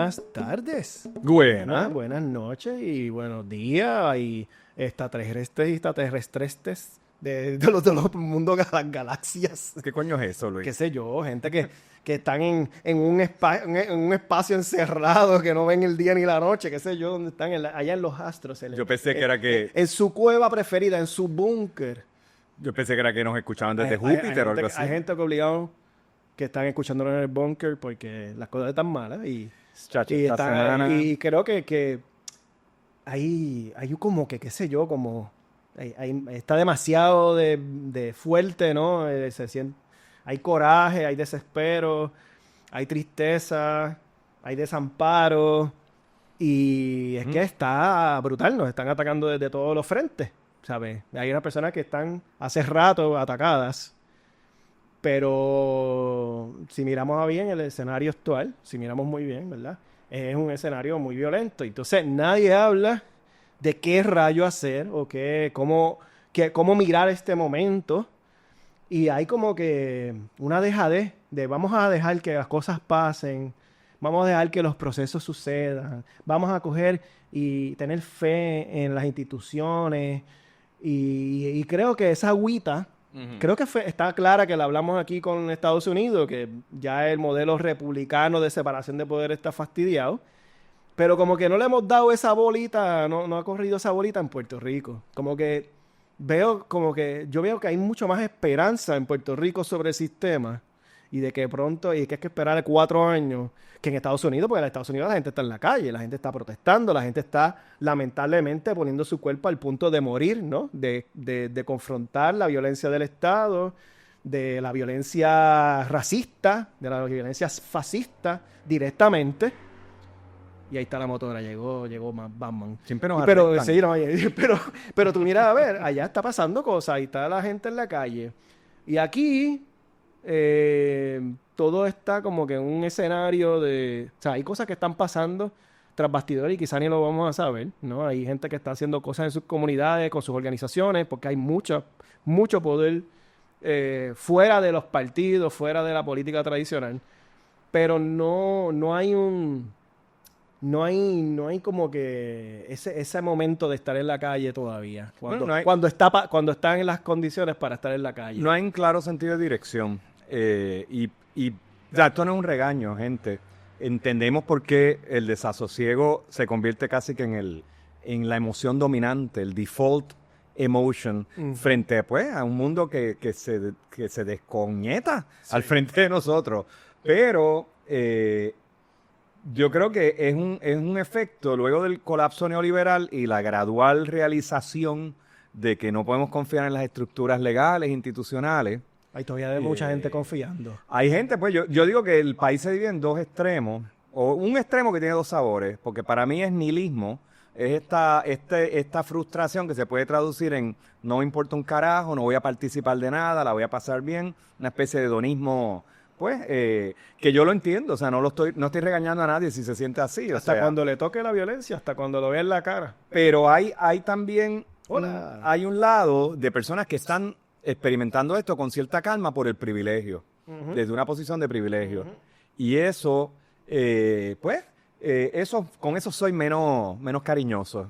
buenas tardes. Buenas. Buenas noches y buenos días y extraterrestres y extraterrestres de los mundos de las galaxias. ¿Qué coño es eso, Luis? Qué sé yo, gente que están en un espacio encerrado, que no ven el día ni la noche, qué sé yo, donde están allá en los astros. Yo pensé que era que... En su cueva preferida, en su búnker. Yo pensé que era que nos escuchaban desde Júpiter o algo así. Hay gente que obligado que están escuchándolo en el búnker porque las cosas están malas y creo que hay como que, qué sé yo, como está demasiado de fuerte, ¿no? Hay coraje, hay desespero, hay tristeza, hay desamparo y es que está brutal, nos están atacando desde todos los frentes, ¿sabes? Hay unas personas que están hace rato atacadas, pero si miramos bien el escenario actual, si miramos muy bien, ¿verdad? Es un escenario muy violento. Entonces nadie habla de qué rayo hacer o cómo mirar este momento. Y hay como que una dejadez de vamos a dejar que las cosas pasen, vamos a dejar que los procesos sucedan, vamos a coger y tener fe en las instituciones. Y creo que esa agüita, creo que está clara que la hablamos aquí con Estados Unidos, que ya el modelo republicano de separación de poder está fastidiado. Pero como que no le hemos dado esa bolita, no ha corrido esa bolita en Puerto Rico. Yo veo que hay mucho más esperanza en Puerto Rico sobre el sistema y de que pronto, y que hay que esperar 4 años, que en Estados Unidos, porque en Estados Unidos la gente está en la calle, la gente está protestando, la gente está lamentablemente poniendo su cuerpo al punto de morir, ¿no? De confrontar la violencia del Estado, de la violencia racista, de la violencia fascista directamente. Y ahí está la motora, llegó más Batman. Siempre nos pero, arrestan. sí, no, pero tú miras a ver, allá está pasando cosas, ahí está la gente en la calle. Y aquí todo está como que en un escenario de... O sea, hay cosas que están pasando tras bastidores y quizá ni lo vamos a saber, ¿no? Hay gente que está haciendo cosas en sus comunidades, con sus organizaciones, porque hay mucho poder fuera de los partidos, fuera de la política tradicional. Pero no hay No hay como que ese momento de estar en la calle todavía. Cuando están en las condiciones para estar en la calle. No hay un claro sentido de dirección. O sea, esto no es un regaño, gente. Entendemos por qué el desasosiego se convierte casi que en la emoción dominante, el default emotion, frente pues, a un mundo que se descoñeta al frente de nosotros. Pero... yo creo que es un efecto luego del colapso neoliberal y la gradual realización de que no podemos confiar en las estructuras legales, institucionales. Hay todavía mucha gente confiando. Hay gente, pues yo digo que el país se divide en 2 extremos, o un extremo que tiene 2 sabores, porque para mí es nihilismo, es esta frustración que se puede traducir en no me importa un carajo, no voy a participar de nada, la voy a pasar bien, una especie de hedonismo. Pues, que yo lo entiendo, o sea, no estoy regañando a nadie si se siente así. Hasta cuando le toque la violencia, hasta cuando lo vea en la cara. Pero hay también, hay un lado de personas que están experimentando esto con cierta calma por el privilegio, desde una posición de privilegio. Y eso, con eso soy menos cariñoso.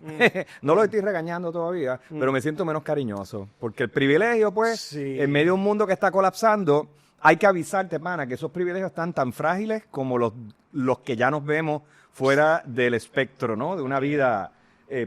No lo estoy regañando todavía, pero me siento menos cariñoso. Porque el privilegio, pues, sí, en medio de un mundo que está colapsando, hay que avisarte, pana, que esos privilegios están tan frágiles como los que ya nos vemos fuera del espectro, ¿no? De una vida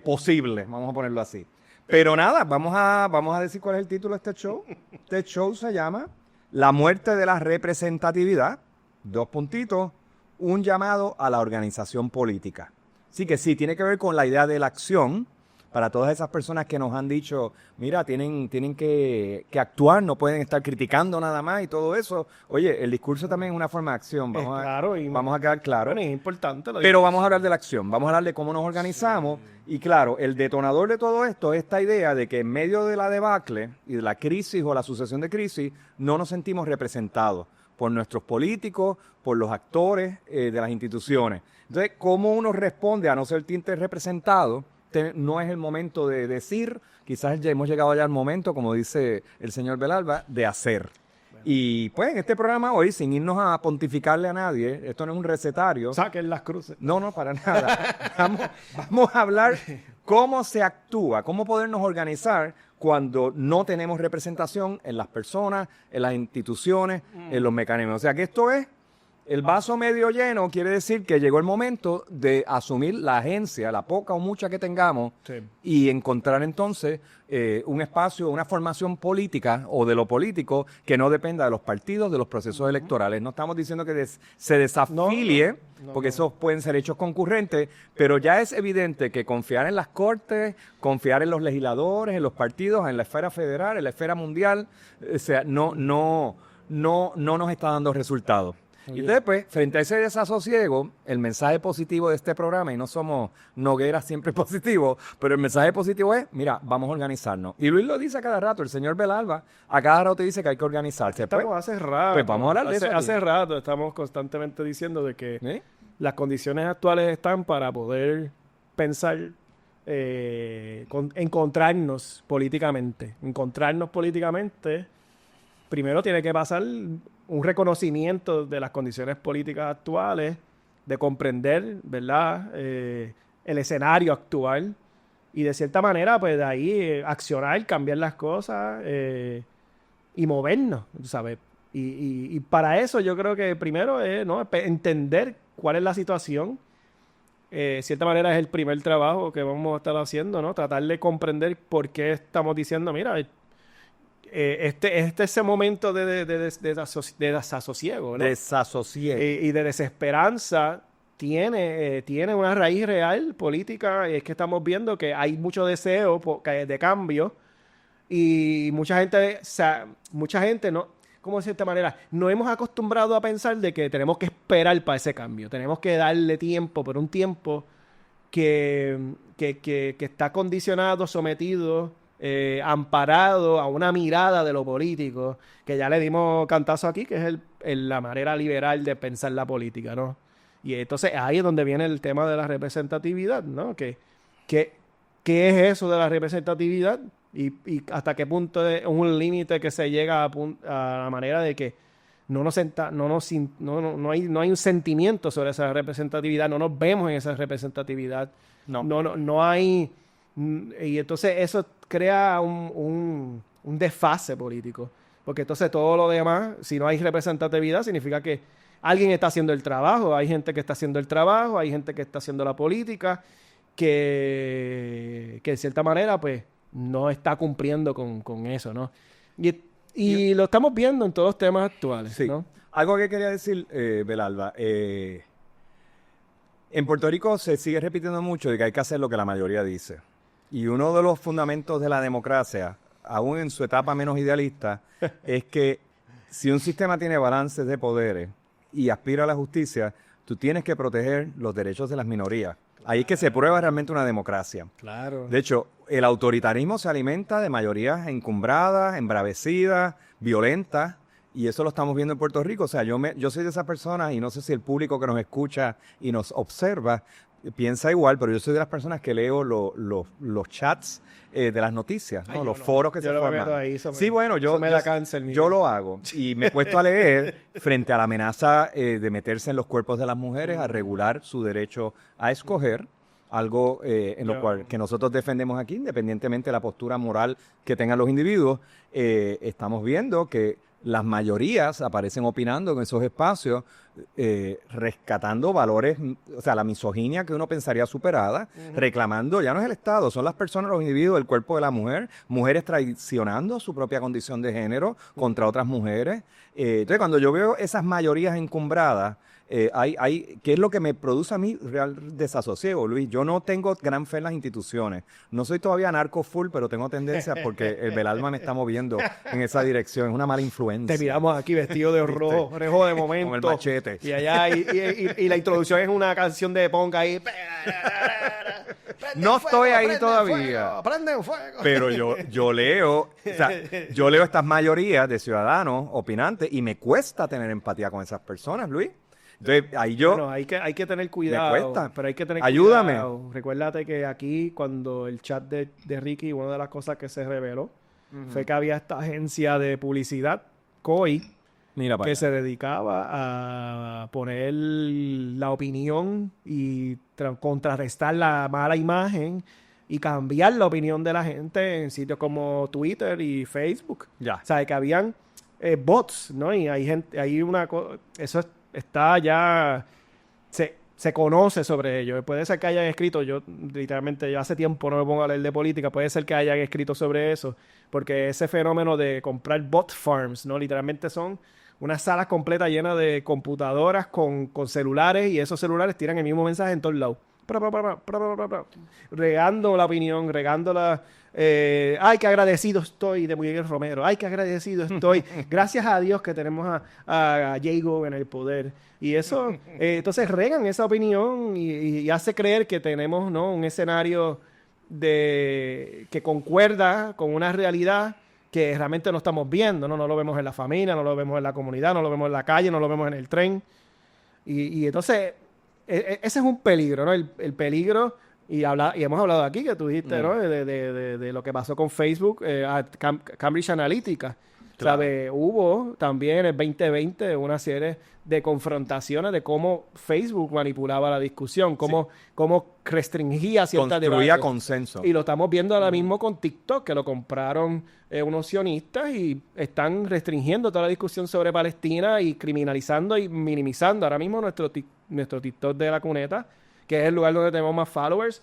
posible, vamos a ponerlo así. Pero nada, vamos a decir cuál es el título de este show. Este show se llama La muerte de la representatividad, 2 puntitos, un llamado a la organización política. Así que sí, tiene que ver con la idea de la acción. Para todas esas personas que nos han dicho, mira, tienen que actuar, no pueden estar criticando nada más y todo eso. Oye, el discurso también es una forma de acción. Vamos a quedar claros. Bueno, es importante. Pero vamos a hablar de la acción, vamos a hablar de cómo nos organizamos. Sí. Y claro, el detonador de todo esto es esta idea de que en medio de la debacle y de la crisis o la sucesión de crisis, no nos sentimos representados por nuestros políticos, por los actores de las instituciones. Entonces, ¿cómo uno responde a no ser tinte representado? No es el momento de decir, quizás ya hemos llegado ya al momento, como dice el señor Belalba, de hacer. Y pues en este programa hoy, sin irnos a pontificarle a nadie, esto no es un recetario. Saquen las cruces. No, para nada. Vamos a hablar cómo se actúa, cómo podernos organizar cuando no tenemos representación en las personas, en las instituciones, en los mecanismos. O sea que esto es el vaso medio lleno, quiere decir que llegó el momento de asumir la agencia, la poca o mucha que tengamos, y encontrar entonces un espacio, una formación política o de lo político que no dependa de los partidos, de los procesos electorales. No estamos diciendo que se desafilie, porque esos pueden ser hechos concurrentes, pero ya es evidente que confiar en las cortes, confiar en los legisladores, en los partidos, en la esfera federal, en la esfera mundial, o sea, no nos está dando resultados. Y entonces, pues, frente a ese desasosiego, el mensaje positivo de este programa, y no somos Noguera siempre positivos, pero el mensaje positivo es, mira, vamos a organizarnos. Y Luis lo dice a cada rato, el señor Belalba a cada rato dice que hay que organizarse. Estamos hace rato. Pues vamos a hablar de eso. Hace rato estamos constantemente diciendo de que las condiciones actuales están para poder pensar, encontrarnos políticamente. Encontrarnos políticamente, primero tiene que pasar un reconocimiento de las condiciones políticas actuales, de comprender, ¿verdad?, el escenario actual y de cierta manera, pues de ahí accionar, cambiar las cosas y movernos, ¿sabes? Y para eso yo creo que primero es, ¿no?, entender cuál es la situación. De cierta manera es el primer trabajo que vamos a estar haciendo, ¿no? Tratar de comprender por qué estamos diciendo, mira, ese momento de desasosiego, ¿no? Desasosiego. Y de desesperanza tiene una raíz real política, y es que estamos viendo que hay mucho deseo de cambio y mucha gente no, ¿cómo de cierta manera? No hemos acostumbrado a pensar de que tenemos que esperar para ese cambio, tenemos que darle tiempo, pero un tiempo que está condicionado, sometido, amparado a una mirada de lo político, que ya le dimos cantazo aquí, que es la manera liberal de pensar la política, ¿no? Y entonces ahí es donde viene el tema de la representatividad, ¿no? ¿Qué es eso de la representatividad? Y hasta qué punto es un límite que se llega a la manera de que no hay un sentimiento sobre esa representatividad, no nos vemos en esa representatividad, no hay. Y entonces eso crea un desfase político, porque entonces todo lo demás, si no hay representatividad, significa que alguien está haciendo el trabajo, hay gente que está haciendo el trabajo, hay gente que está haciendo la política, que de cierta manera pues no está cumpliendo con eso, ¿no? Y lo estamos viendo en todos los temas actuales, sí, ¿no? Algo que quería decir, Belalba, en Puerto Rico se sigue repitiendo mucho de que hay que hacer lo que la mayoría dice. Y uno de los fundamentos de la democracia, aún en su etapa menos idealista, es que si un sistema tiene balances de poderes y aspira a la justicia, tú tienes que proteger los derechos de las minorías. Ahí es que se prueba realmente una democracia. Claro. De hecho, el autoritarismo se alimenta de mayorías encumbradas, embravecidas, violentas, y eso lo estamos viendo en Puerto Rico. O sea, yo soy de esas personas, y no sé si el público que nos escucha y nos observa piensa igual, pero yo soy de las personas que leo los chats de las noticias, ¿no? Los foros que se forman. Sí, bueno, yo lo hago y me he puesto a leer frente a la amenaza de meterse en los cuerpos de las mujeres a regular su derecho a escoger, algo en lo cual que nosotros defendemos aquí, independientemente de la postura moral que tengan los individuos. Estamos viendo que las mayorías aparecen opinando en esos espacios, rescatando valores, o sea, la misoginia que uno pensaría superada, reclamando, ya no es el Estado, son las personas, los individuos, el cuerpo de la mujer, mujeres traicionando su propia condición de género contra otras mujeres. Entonces, cuando yo veo esas mayorías encumbradas, ¿qué es lo que me produce a mí real desasosiego, Luis? Yo no tengo gran fe en las instituciones. No soy todavía narco full, pero tengo tendencia porque el Belalba me está moviendo en esa dirección. Es una mala influencia. Te miramos aquí vestido de rojo de momento. Con el machete. Y allá, y la introducción es una canción de punk ahí. No estoy ahí todavía. Prende fuego. Pero yo leo estas mayorías de ciudadanos opinantes y me cuesta tener empatía con esas personas, Luis. Entonces, ahí bueno, hay que tener cuidado. Me cuesta. Pero hay que tener Ayúdame. cuidado. Recuérdate que aquí, cuando el chat de Ricky, una de las cosas que se reveló fue que había esta agencia de publicidad COI, Mira para que allá. se dedicaba a poner la opinión y contrarrestar la mala imagen y cambiar la opinión de la gente en sitios como Twitter y Facebook. Ya. O sea, que habían bots, ¿no? Y hay gente, está ya, se conoce sobre ello. Puede ser que hayan escrito, yo literalmente yo hace tiempo no me pongo a leer de política, puede ser que hayan escrito sobre eso, porque ese fenómeno de comprar bot farms, ¿no? Literalmente son unas salas completas llenas de computadoras con celulares y esos celulares tiran el mismo mensaje en todos lados. Regando la opinión, regando la... ay, qué agradecido estoy de Miguel Romero. Ay, qué agradecido estoy. Gracias a Dios que tenemos a Jago en el poder. Y eso, entonces regan esa opinión y hace creer que tenemos, ¿no?, un escenario que concuerda con una realidad que realmente no estamos viendo, ¿no? No lo vemos en la familia, no lo vemos en la comunidad, no lo vemos en la calle, no lo vemos en el tren. Y entonces, ese es un peligro, ¿no? El peligro, y hemos hablado aquí, que tú dijiste, ¿no? De lo que pasó con Facebook, Cambridge Analytica. Claro. ¿Sabes? Hubo también en el 2020 una serie de confrontaciones de cómo Facebook manipulaba la discusión, cómo restringía ciertas Construía debates. consenso. Y lo estamos viendo ahora mismo con TikTok, que lo compraron unos sionistas y están restringiendo toda la discusión sobre Palestina y criminalizando y minimizando. Ahora mismo nuestro TikTok de la cuneta, que es el lugar donde tenemos más followers,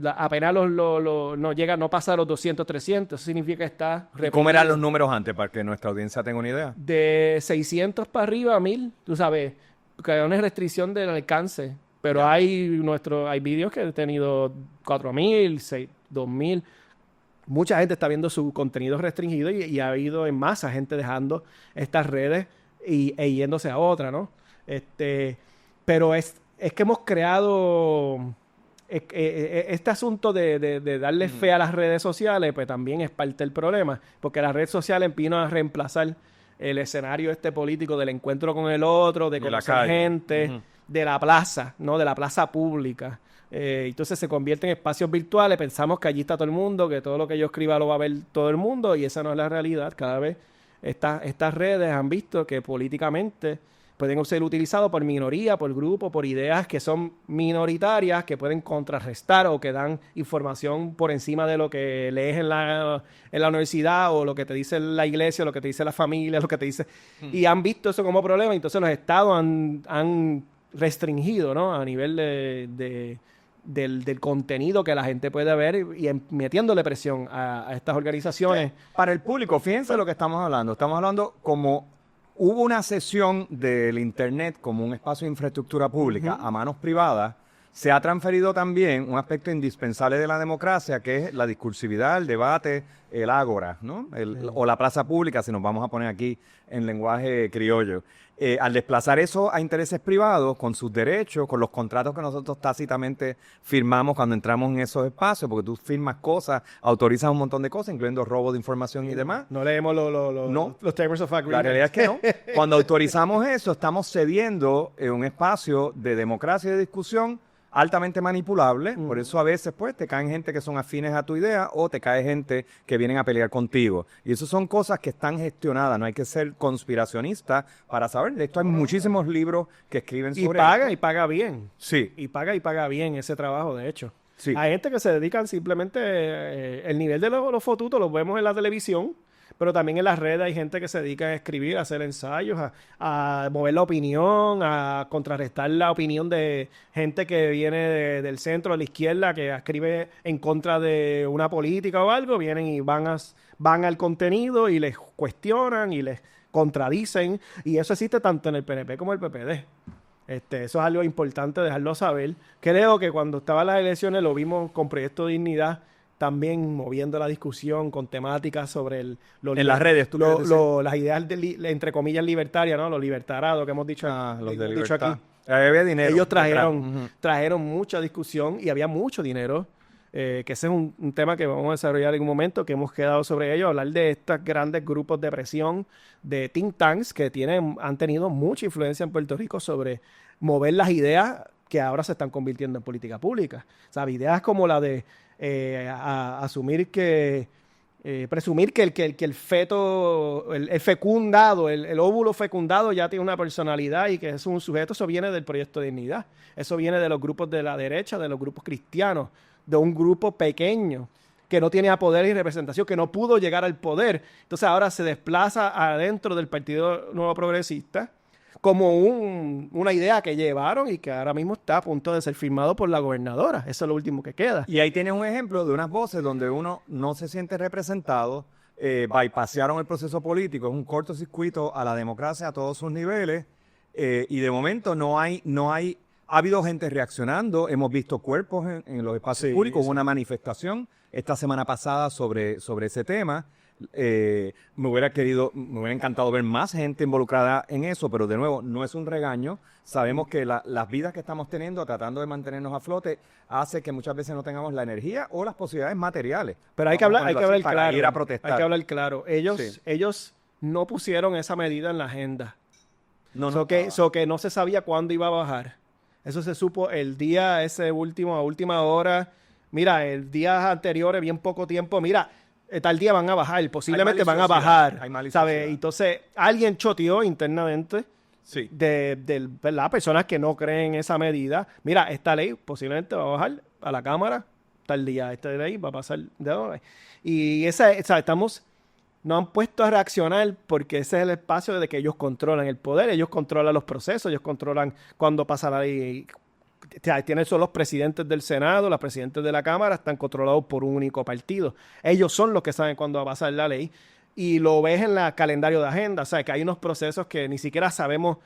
apenas no pasa a los 200, 300. Eso significa que está ¿Cómo eran los números antes para que nuestra audiencia tenga una idea? de 600 para arriba a 1000, tú sabes, que hay una restricción del alcance. Pero hay vídeos que han tenido 4000, 2000. Mucha gente está viendo su contenido restringido y ha habido en masa gente dejando estas redes e yéndose a otra, ¿no? Pero es que hemos creado este asunto de darle fe a las redes sociales, pues también es parte del problema, porque las redes sociales vino a reemplazar el escenario político del encuentro con el otro, de conocer gente, de la plaza, ¿no? De la plaza pública. Entonces se convierte en espacios virtuales, pensamos que allí está todo el mundo, que todo lo que yo escriba lo va a ver todo el mundo, y esa no es la realidad. Cada vez estas redes han visto que políticamente pueden ser utilizados por minoría, por grupo, por ideas que son minoritarias, que pueden contrarrestar o que dan información por encima de lo que lees en la universidad o lo que te dice la iglesia, lo que te dice la familia, lo que te dice... Y han visto eso como problema, entonces los estados han restringido, ¿no?, a nivel del contenido que la gente puede ver y metiéndole presión a estas organizaciones. Para el público, fíjense lo que estamos hablando. Estamos hablando como hubo una cesión del Internet como un espacio de infraestructura pública a manos privadas. Se ha transferido también un aspecto indispensable de la democracia, que es la discursividad, el debate, el ágora, ¿no? O la plaza pública, si nos vamos a poner aquí en lenguaje criollo. Al desplazar eso a intereses privados, con sus derechos, con los contratos que nosotros tácitamente firmamos cuando entramos en esos espacios, porque tú firmas cosas, autorizas un montón de cosas, incluyendo robo de información y demás. No leemos los Terms of Agreement. La realidad es que no. Cuando autorizamos eso, estamos cediendo un espacio de democracia y de discusión altamente manipulable. Por eso a veces pues te caen gente que son afines a tu idea o te cae gente que vienen a pelear contigo. Y eso son cosas que están gestionadas. No hay que ser conspiracionista para saber. De esto hay muchísimos libros que escriben sobre esto. Y paga bien. Sí. Y paga bien ese trabajo, de hecho. Sí. Hay gente que se dedican simplemente... el nivel de los fotutos los vemos en la televisión, pero también en las redes hay gente que se dedica a escribir, a hacer ensayos, a mover la opinión, a contrarrestar la opinión de gente que viene del centro, de la izquierda, que escribe en contra de una política o algo, vienen y van al contenido y les cuestionan y les contradicen, y eso existe tanto en el PNP como en el PPD. Eso es algo importante dejarlo saber. Creo que cuando estaban las elecciones lo vimos con Proyecto Dignidad, también moviendo la discusión con temáticas sobre en las redes, las ideas entre comillas libertarias, ¿no? Los libertarados que hemos dicho, los de dicho aquí. Había dinero. Ellos trajeron mucha discusión y había mucho dinero, que ese es un tema que vamos a desarrollar en un momento, que hemos quedado sobre ello, hablar de estos grandes grupos de presión, de think tanks que han tenido mucha influencia en Puerto Rico sobre mover las ideas que ahora se están convirtiendo en política pública. O sea, ideas como la de asumir que presumir que el feto, el fecundado, el óvulo fecundado ya tiene una personalidad y que es un sujeto. Eso viene del Proyecto de Dignidad. Eso viene de los grupos de la derecha, de los grupos cristianos, de un grupo pequeño que no tenía poder y representación, que no pudo llegar al poder. Entonces ahora se desplaza adentro del Partido Nuevo Progresista como una idea que llevaron y que ahora mismo está a punto de ser firmado por la gobernadora. Eso es lo último que queda. Y ahí tienes un ejemplo de unas voces donde uno no se siente representado, bypasearon el proceso político, es un cortocircuito a la democracia a todos sus niveles, y de momento ha habido gente reaccionando, hemos visto cuerpos en los espacios públicos, hubo una manifestación esta semana pasada sobre ese tema. Me hubiera encantado ver más gente involucrada en eso, pero de nuevo, no es un regaño. Sabemos que las vidas que estamos teniendo, tratando de mantenernos a flote, hace que muchas veces no tengamos la energía o las posibilidades materiales. Pero hay que hablar claro. Ir a protestar. Hay que hablar claro. Ellos no pusieron esa medida en la agenda. Que no se sabía cuándo iba a bajar. Eso se supo el día ese último, a última hora. Mira, el día anterior, bien poco tiempo, mira, tal día van a bajar, posiblemente van a bajar, ¿sabes? Entonces, alguien choteó internamente de las personas que no creen esa medida. Mira, esta ley posiblemente va a bajar a la Cámara tal día. Esta ley va a pasar de ahora. Y no han puesto a reaccionar porque ese es el espacio de que ellos controlan el poder, ellos controlan los procesos, ellos controlan cuándo pasa la ley. Son los presidentes del Senado, los presidentes de la Cámara, están controlados por un único partido. Ellos son los que saben cuándo va a pasar la ley y lo ves en el calendario de agenda. O sea, que hay unos procesos que ni siquiera sabemos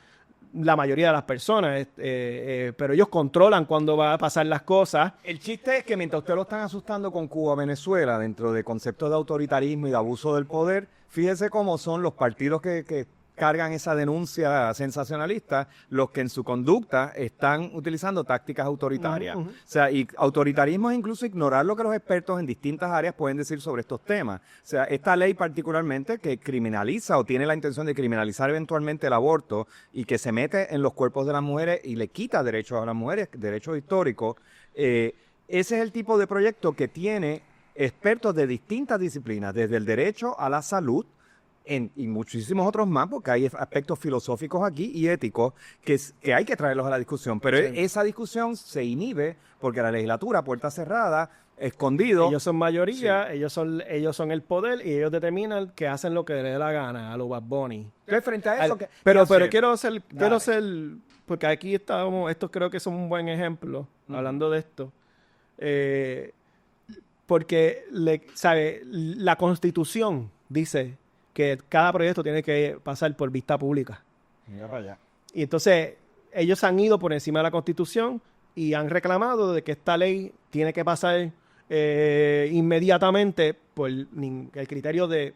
la mayoría de las personas, pero ellos controlan cuándo va a pasar las cosas. El chiste es que mientras ustedes lo están asustando con Cuba, Venezuela, dentro de conceptos de autoritarismo y de abuso del poder, fíjese cómo son los partidos que cargan esa denuncia sensacionalista, los que en su conducta están utilizando tácticas autoritarias. O sea, y autoritarismo es incluso ignorar lo que los expertos en distintas áreas pueden decir sobre estos temas. O sea, esta ley particularmente que criminaliza o tiene la intención de criminalizar eventualmente el aborto y que se mete en los cuerpos de las mujeres y le quita derechos a las mujeres, derechos históricos, ese es el tipo de proyecto que tiene expertos de distintas disciplinas, desde el derecho a la salud, y muchísimos otros más, porque hay aspectos filosóficos aquí y éticos que hay que traerlos a la discusión. Pero esa discusión se inhibe porque la legislatura, puerta cerrada, escondido. Ellos son mayoría, ellos son el poder y ellos determinan que hacen lo que les dé la gana a los Bad Bunny. Entonces, frente a eso... Pero quiero ser, porque aquí estamos, esto creo que es un buen ejemplo, hablando de esto. Porque, la Constitución dice que cada proyecto tiene que pasar por vista pública. Mira para allá. Y entonces ellos han ido por encima de la Constitución y han reclamado de que esta ley tiene que pasar inmediatamente por el criterio de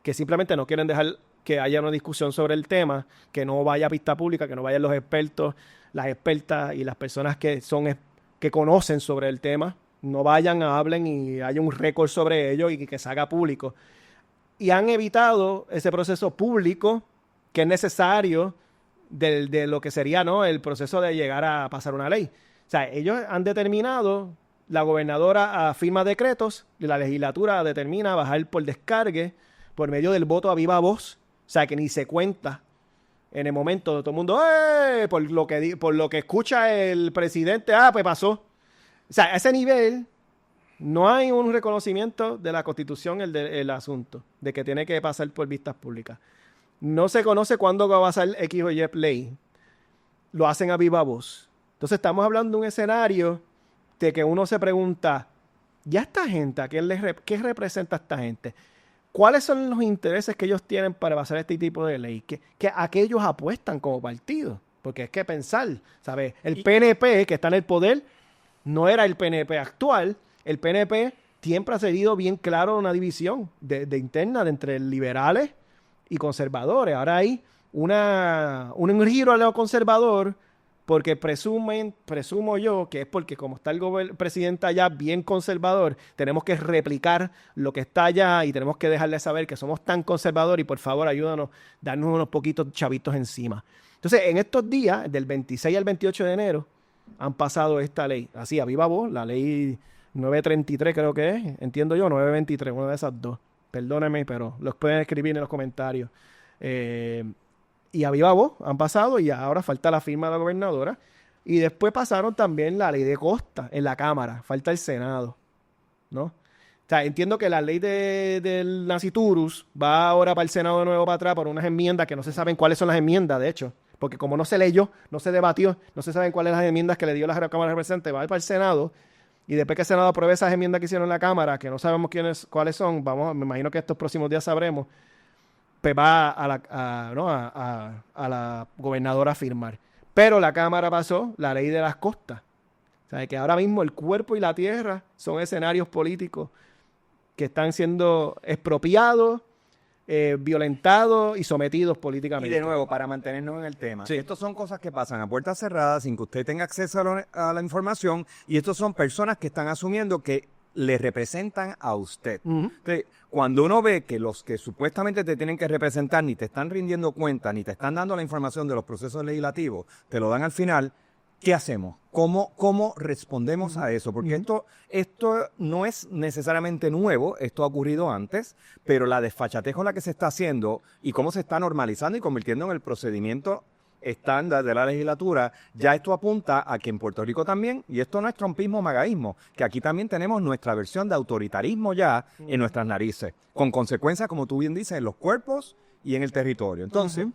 que simplemente no quieren dejar que haya una discusión sobre el tema, que no vaya a vista pública, que no vayan los expertos, las expertas y las personas que conocen sobre el tema, no vayan, hablen y haya un récord sobre ello y que se haga público. Y han evitado ese proceso público que es necesario de lo que sería, ¿no?, el proceso de llegar a pasar una ley. O sea, ellos han determinado, la gobernadora firma decretos y la legislatura determina bajar por descargue por medio del voto a viva voz. O sea, que ni se cuenta en el momento de todo el mundo, por lo que escucha el presidente, pues pasó. O sea, a ese nivel no hay un reconocimiento de la Constitución el asunto, de que tiene que pasar por vistas públicas. No se conoce cuándo va a pasar X o Y ley. Lo hacen a viva voz. Entonces estamos hablando de un escenario de que uno se pregunta, ¿ya esta gente, qué representa esta gente? ¿Cuáles son los intereses que ellos tienen para pasar este tipo de ley? ¿A qué ellos apuestan como partido? Porque es que pensar, ¿sabes? El PNP, que está en el poder, no era el PNP actual. El PNP siempre ha seguido bien claro una división de interna entre liberales y conservadores. Ahora hay un giro a lo conservador porque presumo yo que es porque como está el presidente allá bien conservador, tenemos que replicar lo que está allá y tenemos que dejarle saber que somos tan conservadores y por favor ayúdanos, darnos unos poquitos chavitos encima. Entonces, en estos días, del 26 al 28 de enero, han pasado esta ley, así a viva voz, la ley 933 creo que es, entiendo yo, 923, una de esas dos. Perdónenme, pero los pueden escribir en los comentarios. Y a viva voz han pasado y ahora falta la firma de la gobernadora. Y después pasaron también la ley de costa en la Cámara, falta el Senado, ¿no? O sea, entiendo que la ley del Nasciturus va ahora para el Senado de nuevo para atrás por unas enmiendas que no se saben cuáles son las enmiendas, de hecho. Porque como no se leyó, no se debatió, no se saben cuáles son las enmiendas que le dio la Cámara de Representantes, va a ir para el Senado. Y después que el Senado apruebe esas enmiendas que hicieron en la Cámara, que no sabemos cuáles son, me imagino que estos próximos días sabremos, pues va a la gobernadora a firmar. Pero la Cámara pasó la ley de las costas. O sea, que ahora mismo el cuerpo y la tierra son escenarios políticos que están siendo expropiados, violentados y sometidos Y políticamente. de nuevo, para mantenernos en el tema, Sí. estos son cosas que pasan a puertas cerradas sin que usted tenga acceso a la información y estos son personas que están asumiendo que le representan a usted. Ujú. Entonces, cuando uno ve que los que supuestamente te tienen que representar ni te están rindiendo cuenta, ni te están dando la información de los procesos legislativos, te lo dan al final, ¿qué hacemos? ¿Cómo respondemos a eso? Porque esto no es necesariamente nuevo, esto ha ocurrido antes, pero la desfachatez con la que se está haciendo y cómo se está normalizando y convirtiendo en el procedimiento estándar de la legislatura, ya esto apunta a que en Puerto Rico también, y esto no es trumpismo o magaísmo, que aquí también tenemos nuestra versión de autoritarismo ya en nuestras narices, con consecuencias, como tú bien dices, en los cuerpos y en el territorio. Entonces,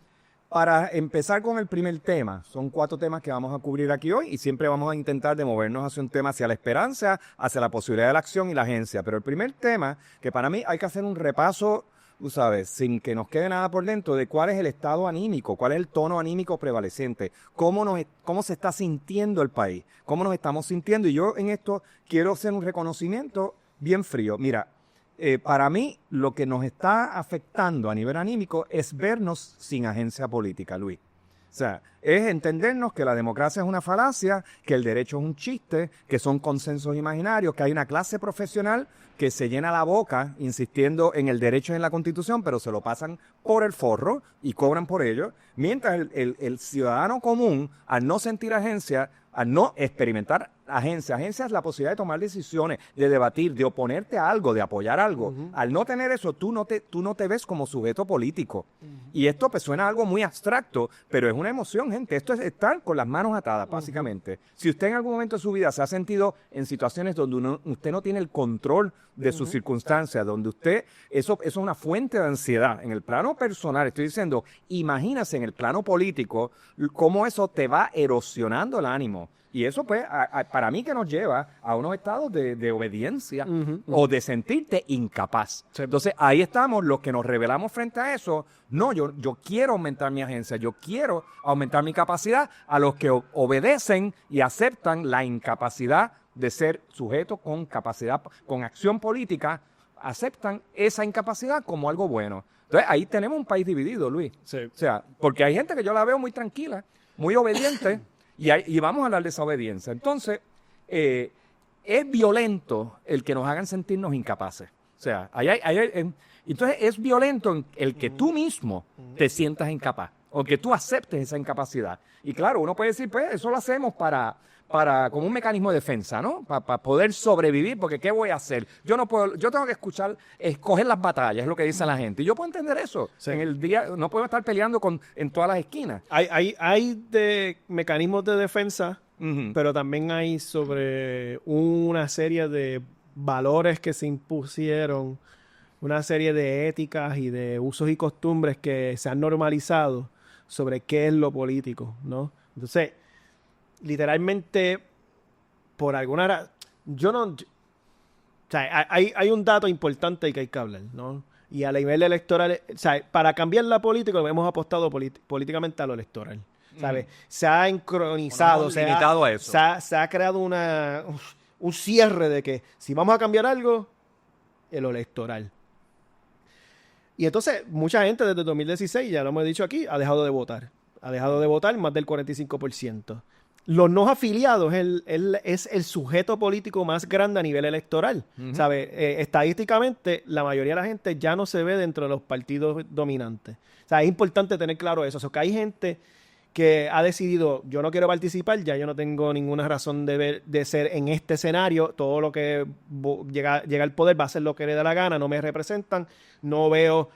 para empezar con el primer tema, son 4 temas que vamos a cubrir aquí hoy y siempre vamos a intentar de movernos hacia un tema, hacia la esperanza, hacia la posibilidad de la acción y la agencia. Pero el primer tema, que para mí hay que hacer un repaso, tú sabes, sin que nos quede nada por dentro, de cuál es el estado anímico, cuál es el tono anímico prevalecente, cómo se está sintiendo el país, cómo nos estamos sintiendo. Y yo en esto quiero hacer un reconocimiento bien frío. Mira, para mí lo que nos está afectando a nivel anímico es vernos sin agencia política, Luis. O sea, es entendernos que la democracia es una falacia, que el derecho es un chiste, que son consensos imaginarios, que hay una clase profesional que se llena la boca insistiendo en el derecho y en la Constitución, pero se lo pasan por el forro y cobran por ello, mientras el ciudadano común, al no sentir agencia, al no experimentar agencia es la posibilidad de tomar decisiones, de debatir, de oponerte a algo, de apoyar algo. Al no tener eso, tú no te ves como sujeto político. Y esto pues suena algo muy abstracto, pero es una emoción, gente. Esto es estar con las manos atadas, básicamente. Si usted en algún momento de su vida se ha sentido en situaciones donde usted no tiene el control de sus circunstancias, donde eso es una fuente de ansiedad. En el plano personal, estoy diciendo, imagínese en el plano político cómo eso te va erosionando el ánimo. Y eso, pues, para mí que nos lleva a unos estados de obediencia o de sentirte incapaz. Sí. Entonces, ahí estamos los que nos rebelamos frente a eso. No, yo quiero aumentar mi agencia, yo quiero aumentar mi capacidad. A los que obedecen y aceptan la incapacidad de ser sujetos con capacidad, con acción política, aceptan esa incapacidad como algo bueno. Entonces, ahí tenemos un país dividido, Luis. Sí. O sea, porque hay gente que yo la veo muy tranquila, muy obediente, y vamos a hablar de esa obediencia. Entonces, es violento el que nos hagan sentirnos incapaces. O sea, entonces es violento el que tú mismo te sientas incapaz, o que tú aceptes esa incapacidad. Y claro, uno puede decir, pues eso lo hacemos como un mecanismo de defensa, ¿no? Para poder sobrevivir, porque ¿qué voy a hacer? Yo tengo que escoger las batallas, es lo que dice la gente. Y yo puedo entender eso. Sí. En el día, no puedo estar peleando en todas las esquinas. Hay de mecanismos de defensa, pero también hay sobre una serie de valores que se impusieron, una serie de éticas y de usos y costumbres que se han normalizado sobre qué es lo político, ¿no? Entonces, literalmente, por alguna razón, o sea, hay un dato importante que hay que hablar, ¿no? Y a nivel electoral, o sea, para cambiar la política hemos apostado políticamente a lo electoral, ¿sabes? Se ha encronizado, Nos hemos limitado a eso. se ha creado un cierre de que si vamos a cambiar algo, lo electoral. Y entonces, mucha gente desde 2016, ya lo hemos dicho aquí, ha dejado de votar. Ha dejado de votar más del 45%. Los no afiliados es el sujeto político más grande a nivel electoral. ¿Sabes? Estadísticamente, la mayoría de la gente ya no se ve dentro de los partidos dominantes. O sea, es importante tener claro eso. O sea, que hay gente que ha decidido, yo no quiero participar, ya yo no tengo ninguna razón de ser en este escenario, todo lo que llega al poder va a hacer lo que le da la gana, no me representan, no veo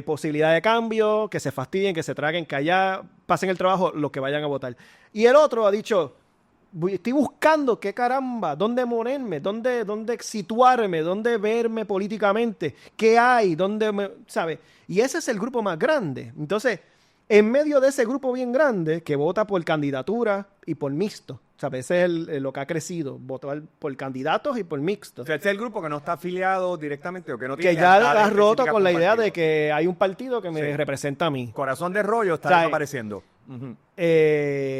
posibilidad de cambio, que se fastidien, que se traguen, que allá pasen el trabajo los que vayan a votar. Y el otro ha dicho, estoy buscando qué caramba, dónde ponerme, dónde situarme, dónde verme políticamente, qué hay, ¿sabes? Y ese es el grupo más grande. Entonces, en medio de ese grupo bien grande que vota por candidatura y por mixto, ¿sabes? Ese es lo que ha crecido, votar por candidatos y por mixtos. O sea, este es el grupo que no está afiliado directamente o que no tiene... Que ya ha roto con la idea de que hay un partido que me representa a mí. Corazón de rollo está desapareciendo.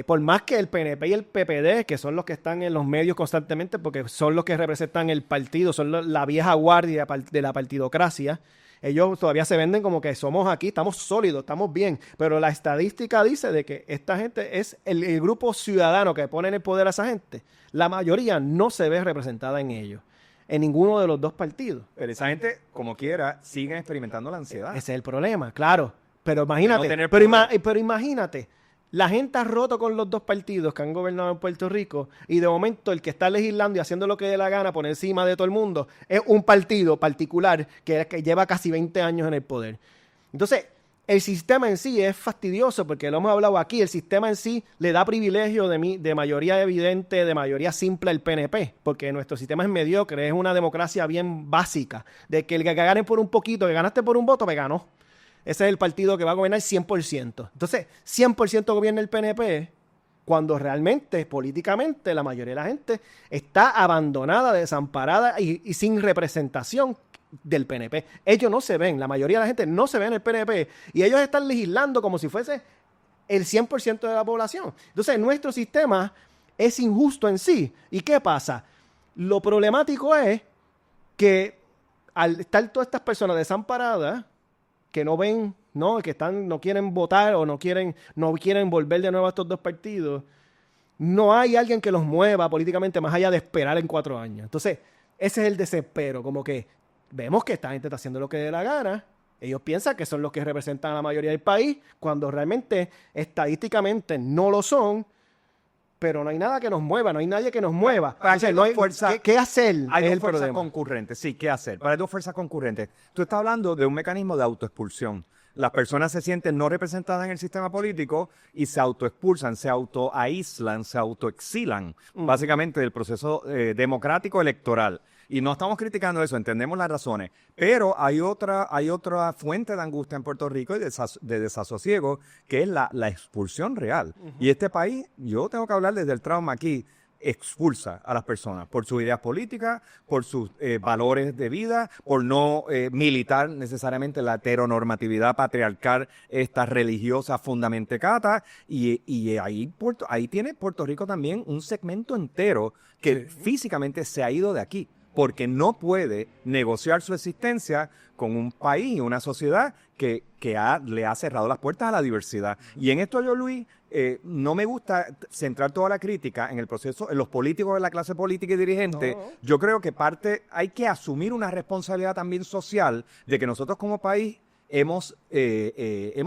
Por más que el PNP y el PPD, que son los que están en los medios constantemente, porque son los que representan el partido, son la vieja guardia de la partidocracia, ellos todavía se venden como que somos aquí, estamos sólidos, estamos bien, pero la estadística dice de que esta gente es el grupo ciudadano que pone en el poder a esa gente, la mayoría no se ve representada en ellos, en ninguno de los dos partidos. Pero esa gente, como quiera, siguen experimentando la ansiedad. Ese es el problema, claro. Pero imagínate, pero imagínate, la gente ha roto con los dos partidos que han gobernado en Puerto Rico y de momento el que está legislando y haciendo lo que dé la gana por encima de todo el mundo es un partido particular que lleva casi 20 años en el poder. Entonces, el sistema en sí es fastidioso porque lo hemos hablado aquí, el sistema en sí le da privilegio de mayoría evidente, de mayoría simple al PNP, porque nuestro sistema es mediocre, es una democracia bien básica, de que el que gane por un poquito, que ganaste por un voto, me ganó. Ese es el partido que va a gobernar 100%. Entonces, 100% gobierna el PNP cuando realmente, políticamente, la mayoría de la gente está abandonada, desamparada y sin representación del PNP. Ellos no se ven, la mayoría de la gente no se ve en el PNP y ellos están legislando como si fuese el 100% de la población. Entonces, nuestro sistema es injusto en sí. ¿Y qué pasa? Lo problemático es que al estar todas estas personas desamparadas, que no ven, no quieren votar o no quieren volver de nuevo a estos dos partidos, no hay alguien que los mueva políticamente más allá de esperar en 4 años. Entonces, ese es el desespero, como que vemos que esta gente está haciendo lo que dé la gana, ellos piensan que son los que representan a la mayoría del país, cuando realmente, estadísticamente, no lo son, pero no hay nada que nos mueva, no hay nadie que nos mueva. Entonces, no hay fuerza. ¿Qué hacer? Hay es dos fuerzas concurrentes, sí, ¿qué hacer? Para dos fuerzas concurrentes. Tú estás hablando de un mecanismo de autoexpulsión. Las personas se sienten no representadas en el sistema político y se autoexpulsan, se autoaíslan, se autoexilan, básicamente del proceso democrático electoral. Y no estamos criticando eso, entendemos las razones. Pero hay otra fuente de angustia en Puerto Rico y de desasosiego, que es la expulsión real. Y este país, yo tengo que hablar desde el trauma aquí, expulsa a las personas por sus ideas políticas, por sus valores de vida, por no militar necesariamente la heteronormatividad patriarcal, esta religiosa fundamentecata, y ahí tiene Puerto Rico también un segmento entero que físicamente se ha ido de aquí, porque no puede negociar su existencia con un país y una sociedad que le ha cerrado las puertas a la diversidad. Y en esto yo, Luis, no me gusta centrar toda la crítica en el proceso, en los políticos de la clase política y dirigente. No. Yo creo que hay que asumir una responsabilidad también social de que nosotros como país hemos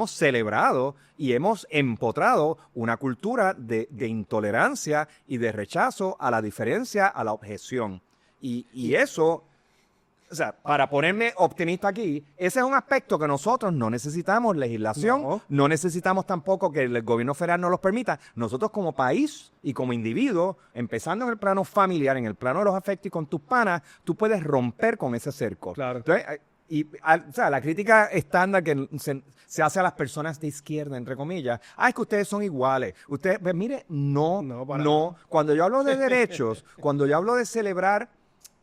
celebrado y hemos empotrado una cultura de intolerancia y de rechazo a la diferencia, a la objeción. Y eso, o sea, para ponerme optimista aquí, ese es un aspecto que nosotros no necesitamos legislación, no necesitamos tampoco que el gobierno federal nos los permita. Nosotros como país y como individuo, empezando en el plano familiar, en el plano de los afectos y con tus panas, tú puedes romper con ese cerco. Claro. Entonces, o sea, la crítica estándar que se hace a las personas de izquierda, entre comillas, es que ustedes son iguales. Ustedes, pues, mire, no. Cuando yo hablo de derechos, cuando yo hablo de celebrar,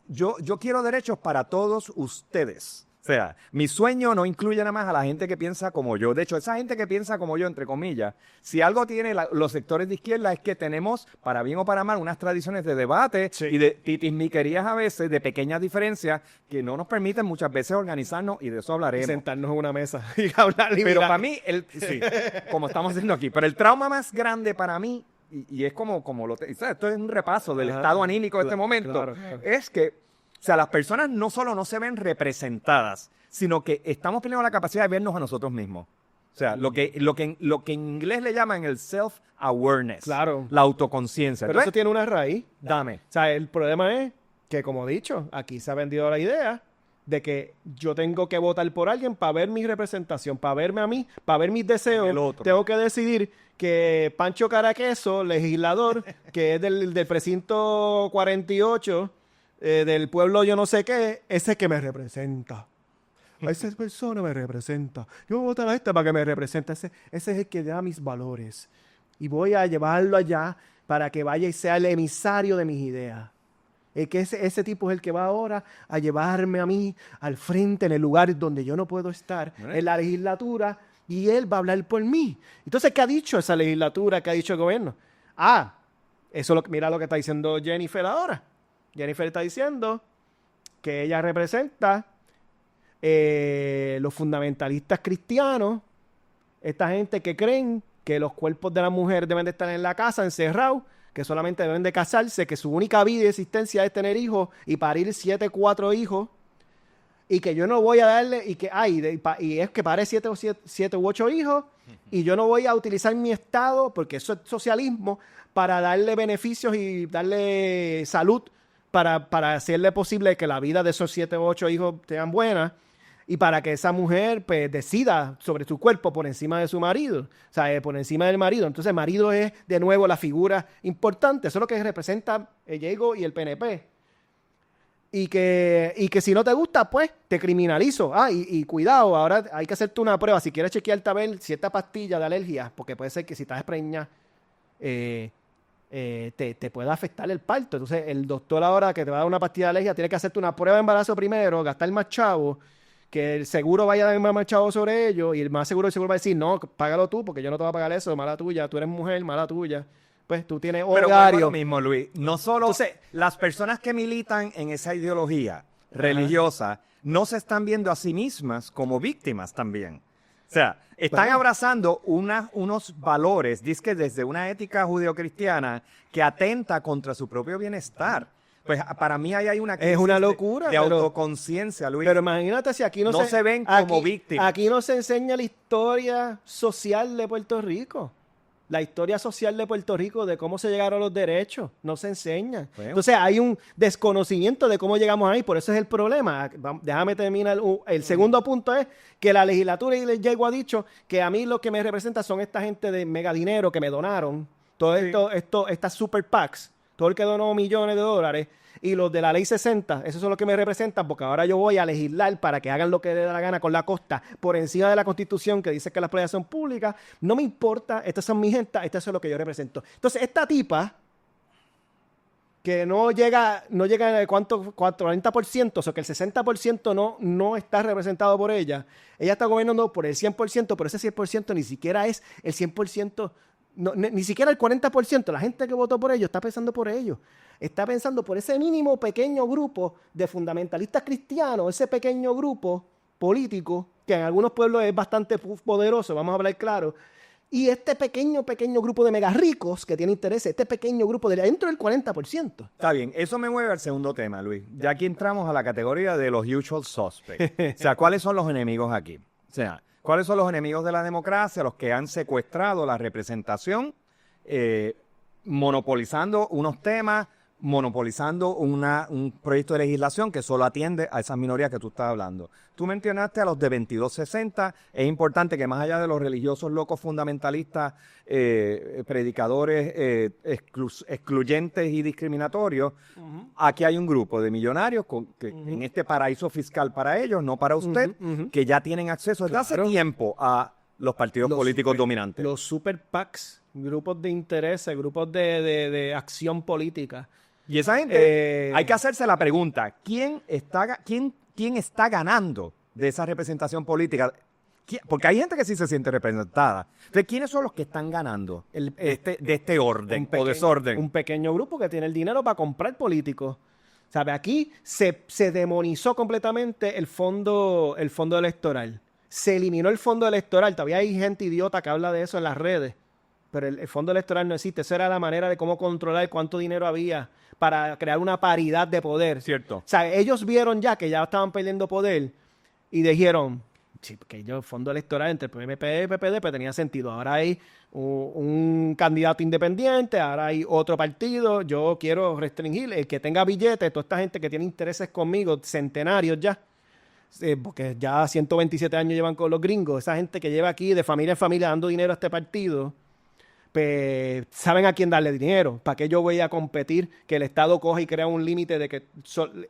yo quiero derechos para todos ustedes. O sea, mi sueño no incluye nada más a la gente que piensa como yo. De hecho, esa gente que piensa como yo, entre comillas, si algo tiene los sectores de izquierda es que tenemos, para bien o para mal, unas tradiciones de debate y de titismiquerías a veces, de pequeñas diferencias que no nos permiten muchas veces organizarnos, y de eso hablaremos. Y sentarnos en una mesa y hablar. Pero para mí, como estamos haciendo aquí, pero el trauma más grande para mí, y es como esto es un repaso del estado anímico de este momento, es que, o sea, las personas no solo no se ven representadas, sino que estamos perdiendo la capacidad de vernos a nosotros mismos. O sea, lo que en inglés le llaman el self-awareness. Claro. La autoconciencia. Pero eso Entonces, tiene una raíz. dame. O sea, el problema es que, como he dicho, aquí se ha vendido la idea de que yo tengo que votar por alguien para ver mi representación, para verme a mí, para ver mis deseos. El otro. Tengo que decidir que Pancho Caraqueso, legislador, que es del precinto 48, del pueblo yo no sé qué, ese que me representa. Esa persona me representa. Yo voy a votar a esta para que me represente. Ese es el que da mis valores. Y voy a llevarlo allá para que vaya y sea el emisario de mis ideas. Que ese tipo es el que va ahora a llevarme a mí al frente en el lugar donde yo no puedo estar, en la legislatura, y él va a hablar por mí. Entonces, ¿qué ha dicho esa legislatura? ¿Qué ha dicho el gobierno? Mira lo que está diciendo Jennifer ahora. Jennifer está diciendo que ella representa los fundamentalistas cristianos, esta gente que creen que los cuerpos de la mujer deben de estar en la casa, encerrados, que solamente deben de casarse, que su única vida y existencia es tener hijos y parir 4 hijos, y que yo no voy a darle, y es que pare 7 u 8 hijos, y yo no voy a utilizar mi Estado, porque eso es socialismo, para darle beneficios y darle salud, para hacerle posible que la vida de esos 7 u 8 hijos sean buenas, y para que esa mujer pues decida sobre su cuerpo por encima de su marido, o sea, por encima del marido. Entonces el marido es de nuevo la figura importante, eso es lo que representa el Diego y el PNP. Y que si no te gusta, pues te criminalizo. Y cuidado, ahora hay que hacerte una prueba. Si quieres chequearte a ver cierta pastilla de alergia, porque puede ser que si estás preñada, te pueda afectar el parto. Entonces el doctor ahora que te va a dar una pastilla de alergia tiene que hacerte una prueba de embarazo primero, gastar más chavo, que el seguro vaya a dar más chavo sobre ello, y el más seguro va a decir, no, págalo tú, porque yo no te voy a pagar eso, mala tuya, tú eres mujer, mala tuya. Pues tú tienes Pero horario. lo mismo, Luis. No solo las personas que militan en esa ideología religiosa no se están viendo a sí mismas como víctimas también. O sea, están abrazando unos valores, dizque desde una ética judeocristiana que atenta contra su propio bienestar. Pues para mí ahí hay una crisis es una locura de autoconciencia, Luis. Pero imagínate si aquí no se ven como víctimas. Aquí no se enseña la historia social de Puerto Rico. La historia social de Puerto Rico, de cómo se llegaron los derechos, no se enseña. Bueno. Entonces hay un desconocimiento de cómo llegamos ahí, por eso es el problema. Déjame terminar. El segundo punto es que la legislatura y el Diego ha dicho que a mí lo que me representa son esta gente de mega dinero que me donaron, todo estas super PACs, todo el que donó millones de dólares, y los de la ley 60, esos son los que me representan, porque ahora yo voy a legislar para que hagan lo que les dé la gana con la costa, por encima de la Constitución que dice que las playas son públicas. No me importa, estas son mi gente, esto es lo que yo represento. Entonces, esta tipa, que no llega a ¿cuánto? 40%, o sea, que el 60% no está representado por ella. Ella está gobernando por el 100%, pero ese 100% ni siquiera es el 100%, ni siquiera el 40%. La gente que votó por ellos está pensando por ellos. Está pensando por ese mínimo pequeño grupo de fundamentalistas cristianos, ese pequeño grupo político, que en algunos pueblos es bastante poderoso, vamos a hablar claro, y este pequeño grupo de mega ricos que tiene interés, este pequeño grupo de dentro del 40%. Está bien, eso me mueve al segundo tema, Luis. Ya aquí entramos a la categoría de los usual suspects. O sea, ¿cuáles son los enemigos aquí? O sea, ¿cuáles son los enemigos de la democracia? Los que han secuestrado la representación, monopolizando unos temas, monopolizando un proyecto de legislación que solo atiende a esas minorías que tú estás hablando. Tú mencionaste a los de 2260. Es importante que más allá de los religiosos locos fundamentalistas, predicadores excluyentes y discriminatorios, aquí hay un grupo de millonarios en este paraíso fiscal para ellos, no para usted, que ya tienen acceso desde hace tiempo a los partidos políticos dominantes. Los super PACs, grupos de interés, grupos de acción política. Y esa gente, hay que hacerse la pregunta, ¿quién está ganando de esa representación política? Porque hay gente que sí se siente representada. Entonces, ¿quiénes son los que están ganando de este orden o desorden? Un pequeño grupo que tiene el dinero para comprar políticos. ¿Sabe? Aquí se demonizó completamente el fondo electoral. Se eliminó el fondo electoral. Todavía hay gente idiota que habla de eso en las redes. Pero el fondo electoral no existe. Esa era la manera de cómo controlar cuánto dinero había para crear una paridad de poder. Cierto. O sea, ellos vieron ya que ya estaban perdiendo poder y dijeron, sí, porque yo, fondo electoral entre el PNP y el PPD, pues tenía sentido. Ahora hay un candidato independiente, ahora hay otro partido, yo quiero restringir, el que tenga billetes, toda esta gente que tiene intereses conmigo, centenarios ya, porque ya 127 años llevan con los gringos, esa gente que lleva aquí de familia en familia dando dinero a este partido, pues saben a quién darle dinero. ¿Para qué yo voy a competir? Que el Estado coja y crea un límite de que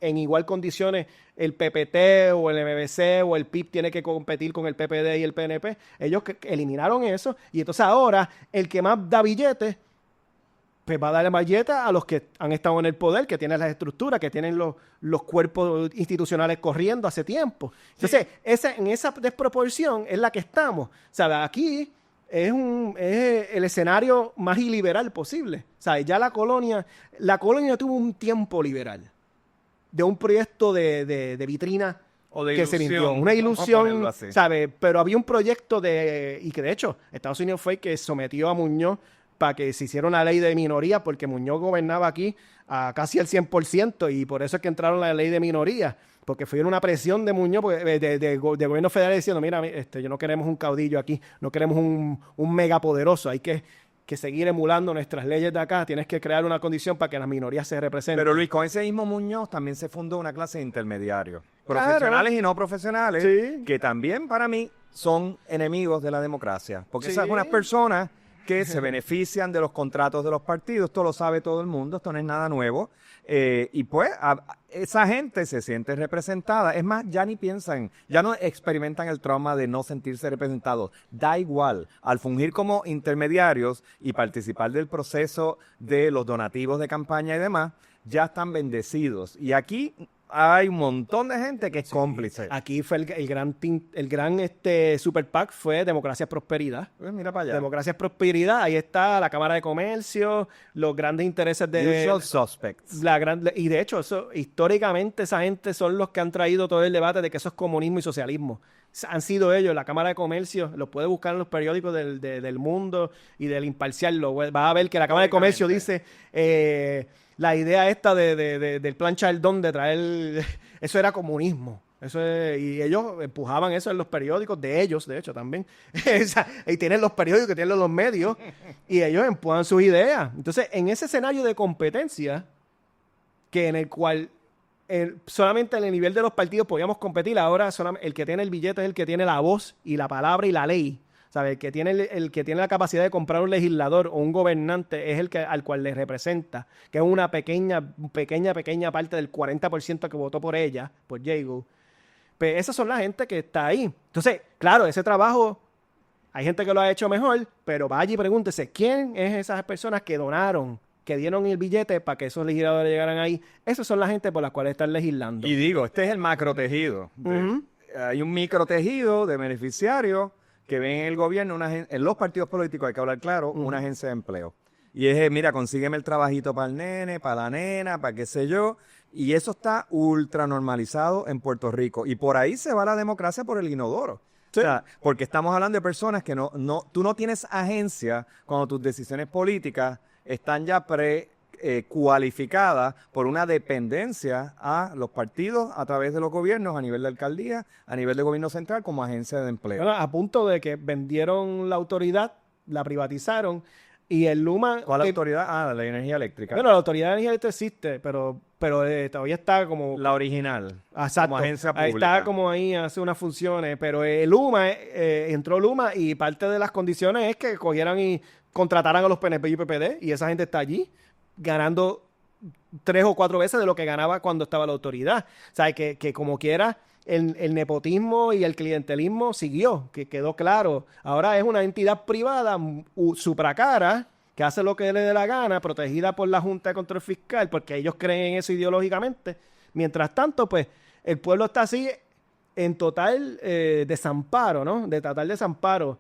en igual condiciones el PPT o el MBC o el PIB tiene que competir con el PPD y el PNP. Ellos eliminaron eso y entonces ahora el que más da billetes pues va a darle más billetes a los que han estado en el poder, que tienen las estructuras, que tienen los cuerpos institucionales corriendo hace tiempo. Entonces, en esa desproporción es la que estamos. O sea, aquí es el escenario más iliberal posible. O sea, ya la colonia tuvo un tiempo liberal de un proyecto de vitrina o de que ilusión, se limpió. Una ilusión, así. ¿sabes? Pero había un proyecto y que de hecho Estados Unidos fue el que sometió a Muñoz para que se hiciera una ley de minoría, porque Muñoz gobernaba aquí a casi el 100%, y por eso es que entraron la ley de minoría, porque fue una presión de Muñoz, de gobierno federal, diciendo, mira, yo no queremos un caudillo aquí, no queremos un megapoderoso, hay que seguir emulando nuestras leyes de acá, tienes que crear una condición para que las minorías se representen. Pero Luis, con ese mismo Muñoz también se fundó una clase de intermediarios, profesionales y no profesionales, Sí. que también para mí son enemigos de la democracia, porque Sí. esas son unas personas que se benefician de los contratos de los partidos, esto lo sabe todo el mundo, esto no es nada nuevo, y pues esa gente se siente representada, es más, ya ni piensan, ya no experimentan el trauma de no sentirse representados, da igual, al fungir como intermediarios y participar del proceso de los donativos de campaña y demás, ya están bendecidos, y aquí hay un montón de gente que es cómplice. Aquí fue el gran Super PAC fue Democracia Prosperidad. Pues mira para allá. Democracia Prosperidad, ahí está la Cámara de Comercio, los grandes intereses de... Usual suspects. Y de hecho, históricamente esa gente son los que han traído todo el debate de que eso es comunismo y socialismo. Han sido ellos, la Cámara de Comercio, los puedes buscar en los periódicos del Mundo y del Imparcial, vas a ver que la Cámara de Comercio dice... la idea esta del plan Chaldón de traer... Eso era comunismo. Y ellos empujaban eso en los periódicos de ellos, de hecho, también. Y tienen los periódicos, tienen los medios, y ellos empujan sus ideas. Entonces, en ese escenario de competencia, que en el cual solamente en el nivel de los partidos podíamos competir, ahora el que tiene el billete es el que tiene la voz y la palabra y la ley. ¿Sabe? El que tiene la capacidad de comprar un legislador o un gobernante es el que al cual le representa, que es una pequeña parte del 40% que votó por ella, por Jago. Pues esas son la gente que está ahí. Entonces, claro, ese trabajo, hay gente que lo ha hecho mejor, pero vaya y pregúntese, ¿quién es esas personas que donaron, que dieron el billete para que esos legisladores llegaran ahí? Esas son la gente por las cuales están legislando. Y digo, este es el macro tejido. Hay un micro tejido de beneficiarios que ven en el gobierno, en los partidos políticos, hay que hablar claro, una agencia de empleo. Y es, mira, consígueme el trabajito para el nene, para la nena, para qué sé yo. Y eso está ultra normalizado en Puerto Rico. Y por ahí se va la democracia por el inodoro. Sí. O sea, porque estamos hablando de personas que tú no tienes agencia cuando tus decisiones políticas están ya cualificada por una dependencia a los partidos a través de los gobiernos a nivel de alcaldía, a nivel de gobierno central como agencia de empleo. Bueno, a punto de que vendieron la autoridad, la privatizaron y el Luma... ¿Cuál autoridad? La energía eléctrica. Bueno, la autoridad de energía eléctrica existe, pero todavía está como... La original. Exacto. Como agencia pública. Ahí está como ahí, hace unas funciones, pero Luma, entró Luma y parte de las condiciones es que cogieran y contrataran a los PNP y PPD y esa gente está allí ganando 3 o 4 veces de lo que ganaba cuando estaba la autoridad. O sea, que como quiera, el nepotismo y el clientelismo siguió, que quedó claro. Ahora es una entidad privada supracara que hace lo que le dé la gana, protegida por la Junta de Control Fiscal, porque ellos creen en eso ideológicamente. Mientras tanto, pues, el pueblo está así en total desamparo, ¿no? De total desamparo.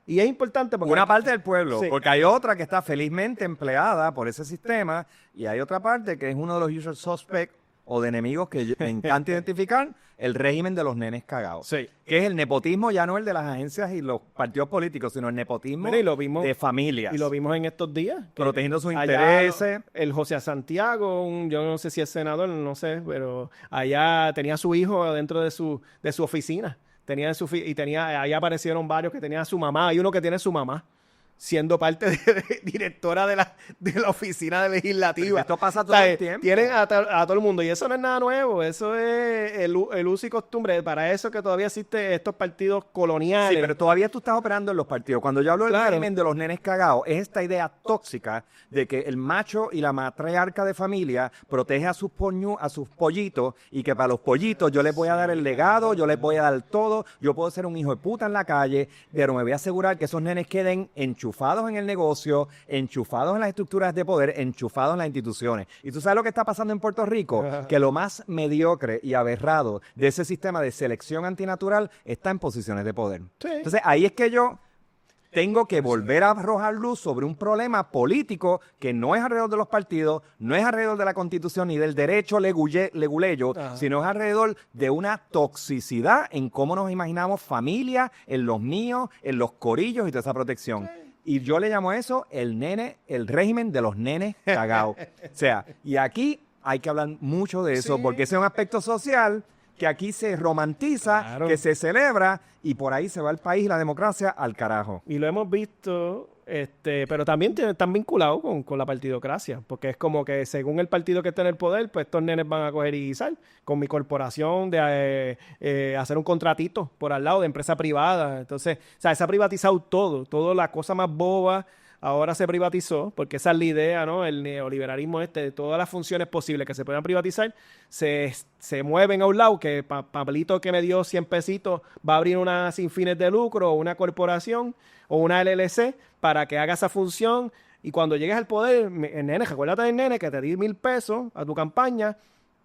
Y es importante porque... Una parte del pueblo, sí, porque hay otra que está felizmente empleada por ese sistema y hay otra parte que es uno de los usual suspects o de enemigos que me encanta identificar, el régimen de los nenes cagados. Sí. Que es el nepotismo, ya no el de las agencias y los partidos políticos, sino el nepotismo de familias. Y lo vimos en estos días. Protegiendo sus intereses. El José Santiago, yo no sé si es senador, no sé, pero allá tenía a su hijo dentro de su oficina. ahí aparecieron varios que tenían a su mamá. Hay uno que tiene a su mamá siendo parte de directora de la oficina legislativa. Esto pasa todo el tiempo. Tienen a todo el mundo. Y eso no es nada nuevo. Eso es el uso y costumbre. Para eso que todavía existen estos partidos coloniales. Sí, pero todavía tú estás operando en los partidos. Cuando yo hablo del régimen de los nenes cagados, es esta idea tóxica de que el macho y la matriarca de familia protege a sus pollitos y que para los pollitos yo les voy a dar el legado, yo les voy a dar todo, yo puedo ser un hijo de puta en la calle, pero me voy a asegurar que esos nenes queden enchufados en el negocio, enchufados en las estructuras de poder, enchufados en las instituciones. ¿Y tú sabes lo que está pasando en Puerto Rico? Que lo más mediocre y aberrado de ese sistema de selección antinatural está en posiciones de poder. Sí. Entonces, ahí es que yo tengo que volver a arrojar luz sobre un problema político que no es alrededor de los partidos, no es alrededor de la Constitución ni del derecho leguleyo, sino es alrededor de una toxicidad en cómo nos imaginamos familia, en los niños, en los corillos y toda esa protección. Y yo le llamo a eso el régimen de los nenes cagados. O sea, y aquí hay que hablar mucho de eso, porque ese es un aspecto social que aquí se romantiza, que se celebra, y por ahí se va el país y la democracia al carajo. Y lo hemos visto, pero también están vinculados con la partidocracia, porque es como que según el partido que está en el poder, pues estos nenes van a coger y guisar con mi corporación de hacer un contratito por al lado de empresa privada. Entonces, o sea, se ha privatizado todo, la cosa más boba. Ahora se privatizó, porque esa es la idea, ¿no? El neoliberalismo de todas las funciones posibles que se puedan privatizar, se mueven a un lado, que Pablito que me dio 100 pesitos va a abrir una sin fines de lucro, o una corporación, o una LLC, para que haga esa función, y cuando llegues al poder, nene, recuérdate del nene que te di 1,000 pesos a tu campaña,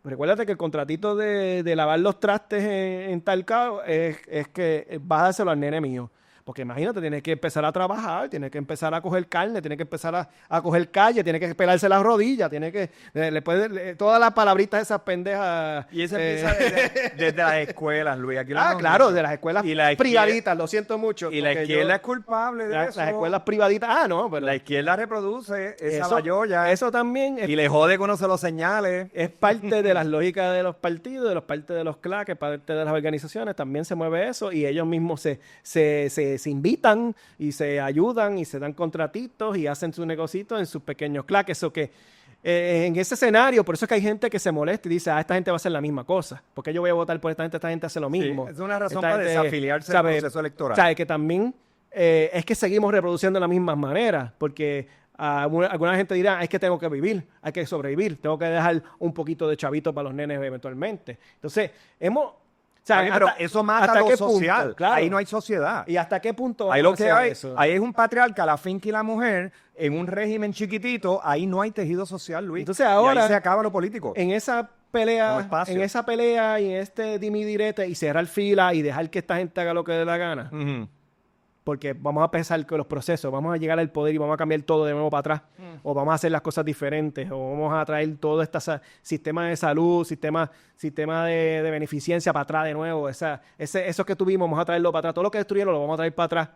recuérdate que el contratito de lavar los trastes en Talcao es que vas a dárselo al nene mío. Porque imagínate, tienes que empezar a trabajar, tienes que empezar a coger carne, tienes que empezar a coger calle, tienes que pelarse las rodillas, tienes que... todas las palabritas esas pendejas... Y eso empieza desde las escuelas, Luis. Aquí claro, de las escuelas privaditas, lo siento mucho. Y la izquierda es culpable de eso. Las escuelas privaditas, no, pero... La izquierda reproduce esa bayolla. Eso también... Y le jode que uno se lo señale. Es parte de las lógicas de los partidos, parte de los claques, parte de las organizaciones, también se mueve eso, y ellos mismos se invitan y se ayudan y se dan contratitos y hacen sus negocios en sus pequeños claques. O que en ese escenario, por eso es que hay gente que se molesta y dice, esta gente va a hacer la misma cosa. ¿Por qué yo voy a votar por esta gente hace lo mismo? Sí, es una razón para desafiliarse del proceso electoral. ¿Sabe? Que también es que seguimos reproduciendo de la misma manera, porque alguna gente dirá, es que tengo que vivir, hay que sobrevivir, tengo que dejar un poquito de chavito para los nenes eventualmente. Entonces, pero eso mata lo social. Punto, claro. Ahí no hay sociedad. ¿Y hasta qué punto ahí lo que hay, ahí es un patriarca, la finca y la mujer, en un régimen chiquitito, ahí no hay tejido social, Luis. Entonces ahora, y ahí se acaba lo político. En esa pelea y en este dimidirete y cerrar fila y dejar que esta gente haga lo que dé la gana. Uh-huh. Porque vamos a pensar que los procesos, vamos a llegar al poder y vamos a cambiar todo de nuevo para atrás, o vamos a hacer las cosas diferentes, o vamos a traer todo este sistema de salud, sistema de beneficencia para atrás de nuevo, eso que tuvimos, vamos a traerlo para atrás, todo lo que destruyeron lo vamos a traer para atrás.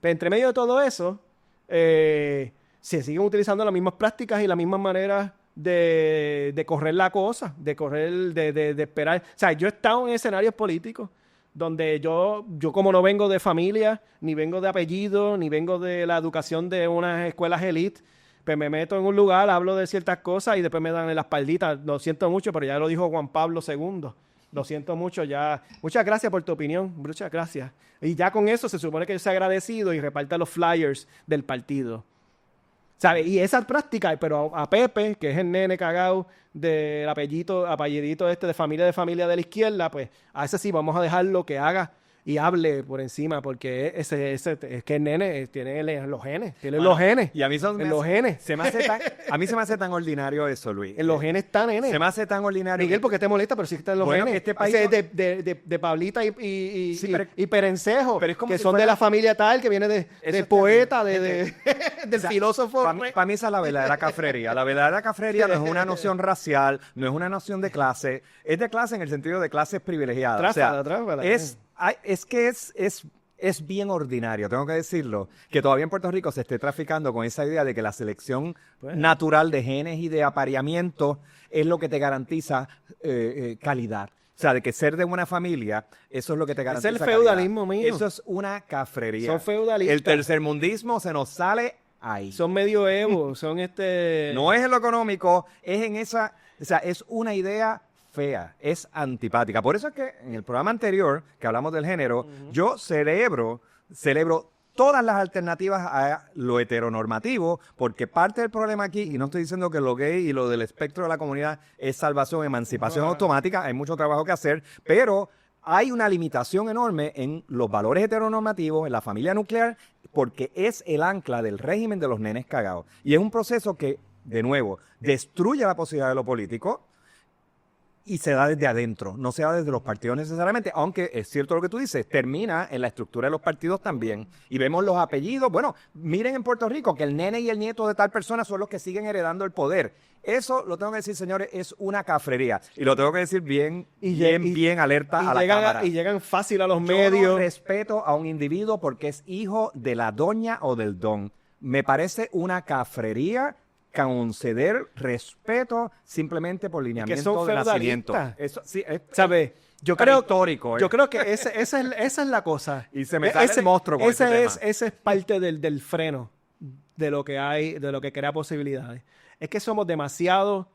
Pero entre medio de todo eso, se siguen utilizando las mismas prácticas y las mismas maneras de correr la cosa, de esperar. O sea, yo he estado en escenarios políticos donde yo como no vengo de familia, ni vengo de apellido, ni vengo de la educación de unas escuelas elite, pues me meto en un lugar, hablo de ciertas cosas y después me dan en la espaldita. Lo siento mucho, pero ya lo dijo Juan Pablo II. Lo siento mucho ya. Muchas gracias por tu opinión, muchas gracias. Y ya con eso se supone que yo sea agradecido y reparta los flyers del partido. ¿Sabe? Y esa práctica, pero a Pepe, que es el nene cagado del apellidito de familia de la izquierda, pues a ese sí vamos a dejarlo que haga y hable por encima, porque es que el nene tiene los genes, los genes. Y a mí los genes. A mí se me hace tan ordinario eso, Luis. En los genes está, nene. Se me hace tan ordinario. Miguel, ¿por qué te molesta? Pero sí están los genes. Este país de Pablita y Perencejo, pero es como que si son fuera... de la familia tal, que viene del poeta, del filósofo. Para mí esa es la verdadera cafrería. La verdadera cafrería no es una noción racial, no es una noción de clase. Es de clase en el sentido de clases privilegiadas. Tráfala. Es que es bien ordinario, tengo que decirlo, que todavía en Puerto Rico se esté traficando con esa idea de que la selección natural de genes y de apareamiento es lo que te garantiza calidad. O sea, de que ser de una familia, eso es lo que te garantiza Es el feudalismo mío. Eso es una cafrería. Son feudalistas. El tercermundismo se nos sale ahí. Son medioevos, son No es en lo económico, es en esa... O sea, es una idea fea, es antipática. Por eso es que en el programa anterior, que hablamos del género, yo celebro todas las alternativas a lo heteronormativo, porque parte del problema aquí, y no estoy diciendo que lo gay y lo del espectro de la comunidad es salvación, emancipación automática, hay mucho trabajo que hacer, pero hay una limitación enorme en los valores heteronormativos, en la familia nuclear, porque es el ancla del régimen de los nenes cagados. Y es un proceso que, de nuevo, destruye la posibilidad de lo político, y se da desde adentro, no se da desde los partidos necesariamente, aunque es cierto lo que tú dices, termina en la estructura de los partidos también. Y vemos los apellidos. Bueno, miren en Puerto Rico que el nene y el nieto de tal persona son los que siguen heredando el poder. Eso, lo tengo que decir, señores, es una cafrería. Y lo tengo que decir bien alerta a la cámara. Y llegan fácil a los Yo medios. no respeto a un individuo porque es hijo de la doña o del don. Me parece una cafrería conceder respeto simplemente por lineamiento de nacimiento. Eso sí, ¿sabes? Yo histórico. Yo creo que esa es la cosa. Y se me sale el monstruo con ese tema. Ese es parte del freno de lo que hay, de lo que crea posibilidades. Es que somos demasiado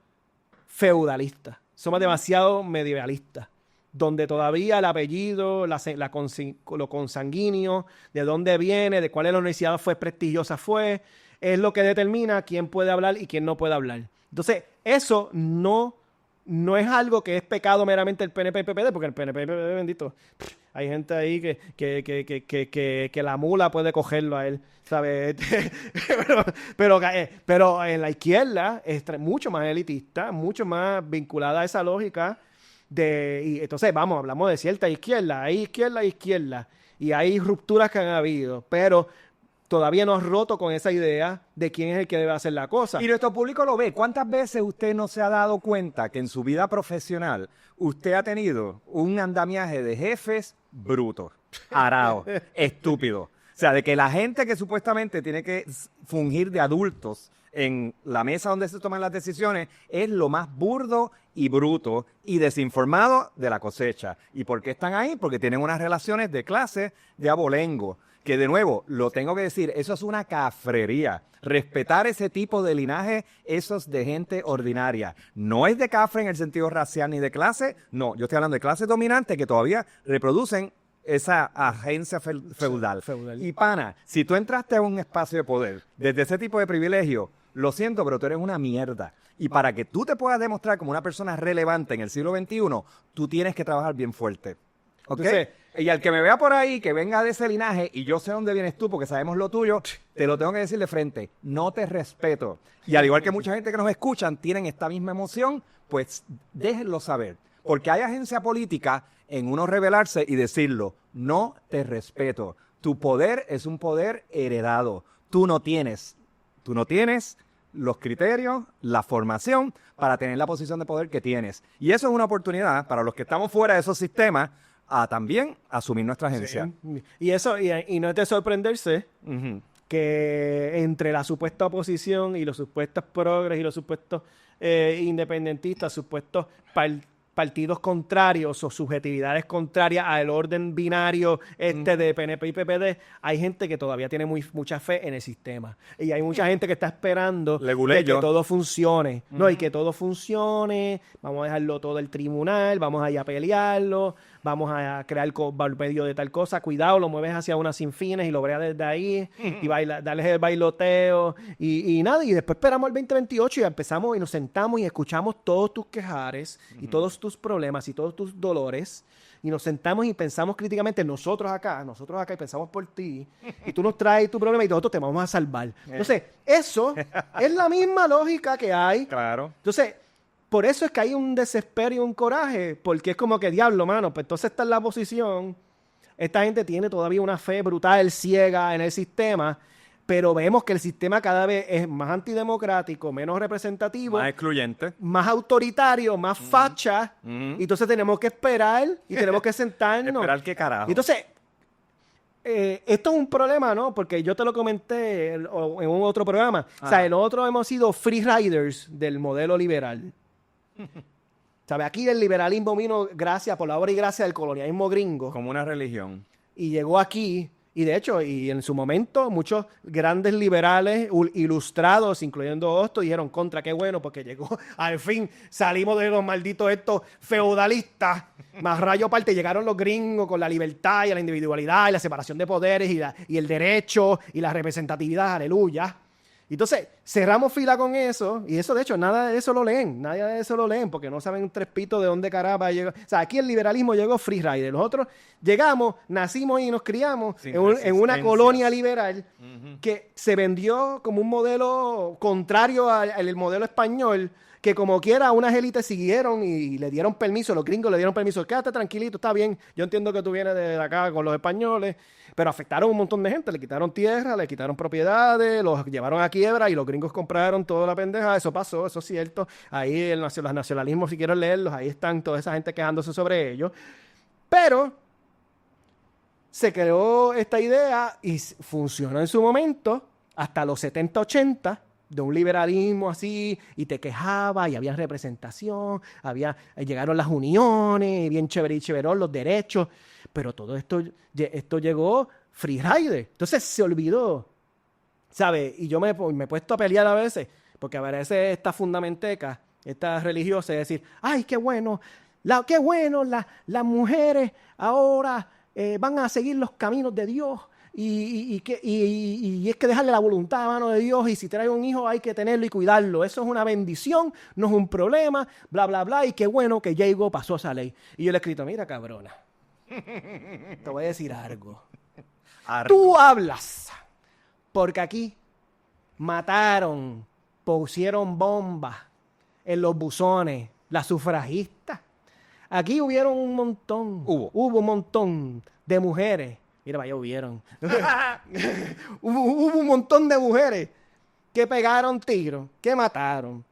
feudalistas. Somos demasiado medievalistas. Donde todavía el apellido, lo consanguíneo, de dónde viene, de cuál es la universidad fue prestigiosa es lo que determina quién puede hablar y quién no puede hablar. Entonces, eso no es algo que es pecado meramente el PNP y PPD, porque el PNP y PPD, bendito, hay gente ahí que la mula puede cogerlo a él, ¿sabes? pero en la izquierda es mucho más elitista, mucho más vinculada a esa lógica y entonces, hablamos de cierta izquierda, hay izquierda, y hay rupturas que han habido, pero todavía no has roto con esa idea de quién es el que debe hacer la cosa. Y nuestro público lo ve. ¿Cuántas veces usted no se ha dado cuenta que en su vida profesional usted ha tenido un andamiaje de jefes brutos, araos, estúpidos? O sea, de que la gente que supuestamente tiene que fungir de adultos en la mesa donde se toman las decisiones es lo más burdo y bruto y desinformado de la cosecha. ¿Y por qué están ahí? Porque tienen unas relaciones de clase de abolengo. Que de nuevo, lo tengo que decir, eso es una cafrería. Respetar ese tipo de linaje, eso es de gente ordinaria. No es de cafre en el sentido racial ni de clase, no. Yo estoy hablando de clases dominantes que todavía reproducen esa agencia feudal. Y pana, si tú entraste a un espacio de poder desde ese tipo de privilegio, lo siento, pero tú eres una mierda. Y para que tú te puedas demostrar como una persona relevante en el siglo XXI, tú tienes que trabajar bien fuerte. ¿Ok? Entonces, y al que me vea por ahí, que venga de ese linaje, y yo sé dónde vienes tú, porque sabemos lo tuyo, te lo tengo que decir de frente. No te respeto. Y al igual que mucha gente que nos escuchan tienen esta misma emoción, pues déjenlo saber. Porque hay agencia política en uno rebelarse y decirlo. No te respeto. Tu poder es un poder heredado. Tú no tienes los criterios, la formación para tener la posición de poder que tienes. Y eso es una oportunidad para los que estamos fuera de esos sistemas a también asumir nuestra agencia. Sí. Y no es de sorprenderse que entre la supuesta oposición y los supuestos progres y los supuestos independentistas, supuestos partidos contrarios o subjetividades contrarias al orden binario de PNP y PPD, hay gente que todavía tiene mucha fe en el sistema. Y hay mucha gente que está esperando que todo funcione. No, y que todo funcione, vamos a dejarlo todo el tribunal, vamos a ir a pelearlo, vamos a crear medio de tal cosa, cuidado, lo mueves hacia unas sin fines y lo breas desde ahí, y darles el bailoteo, y nada, y después esperamos el 2028 y empezamos y nos sentamos y escuchamos todos tus quejares y todos tus problemas y todos tus dolores, y nos sentamos y pensamos críticamente nosotros acá y pensamos por ti, y tú nos traes tu problema y nosotros te vamos a salvar. Entonces, eso es la misma lógica que hay. Claro. Entonces, por eso es que hay un desespero y un coraje, porque es como que diablo, mano, pues entonces está en la posición, esta gente tiene todavía una fe brutal, ciega en el sistema, pero vemos que el sistema cada vez es más antidemocrático, menos representativo, más excluyente, más autoritario, más facha, y entonces tenemos que esperar y tenemos que sentarnos. Esperar qué carajo. Entonces, esto es un problema, ¿no? Porque yo te lo comenté en un otro programa. O sea, nosotros hemos sido free riders del modelo liberal. O ¿Sabe? Aquí el liberalismo vino por la obra y gracia del colonialismo gringo. Como una religión. Y llegó aquí, y de hecho, y en su momento, muchos grandes liberales ilustrados, incluyendo Hosto, dijeron contra, qué bueno, porque llegó, al fin, salimos de los malditos estos feudalistas, más rayo aparte, llegaron los gringos con la libertad y la individualidad y la separación de poderes y el derecho y la representatividad, aleluya. Entonces, cerramos fila con eso, y eso, de hecho, nada de eso lo leen, porque no saben un trespito de dónde caramba llegó. O sea, aquí el liberalismo llegó free rider. Los otros llegamos, nacimos y nos criamos en una colonia liberal que se vendió como un modelo contrario al modelo español, que como quiera unas élites siguieron y le dieron permiso, los gringos le dieron permiso, quédate tranquilito, está bien, yo entiendo que tú vienes de acá con los españoles, pero afectaron un montón de gente, le quitaron tierra, le quitaron propiedades, los llevaron a quiebra y los gringos compraron toda la pendeja, eso pasó, eso es cierto, ahí los nacionalismos, si quieren leerlos, ahí están toda esa gente quejándose sobre ellos, pero se creó esta idea y funcionó en su momento hasta los 70, 80, de un liberalismo así, y te quejaba, y había representación, llegaron las uniones, bien chévere y chéverón, los derechos, pero todo esto llegó free rider. Entonces se olvidó, ¿sabes? Y yo me he puesto a pelear a veces, porque a veces esta fundamenteca, esta religiosa, es decir, ¡ay, qué bueno! ¡Qué bueno! Las mujeres ahora van a seguir los caminos de Dios. Y es que dejarle la voluntad a mano de Dios, y si trae un hijo hay que tenerlo y cuidarlo, eso es una bendición, no es un problema, bla, bla, bla, y qué bueno que Jago pasó esa ley. Y yo le he escrito, mira, cabrona, te voy a decir algo. Tú hablas, porque aquí mataron, pusieron bombas en los buzones, las sufragistas. Aquí hubo un montón de mujeres. Mira, vaya, hubieron. Hubo un montón de mujeres que pegaron tiros, que mataron,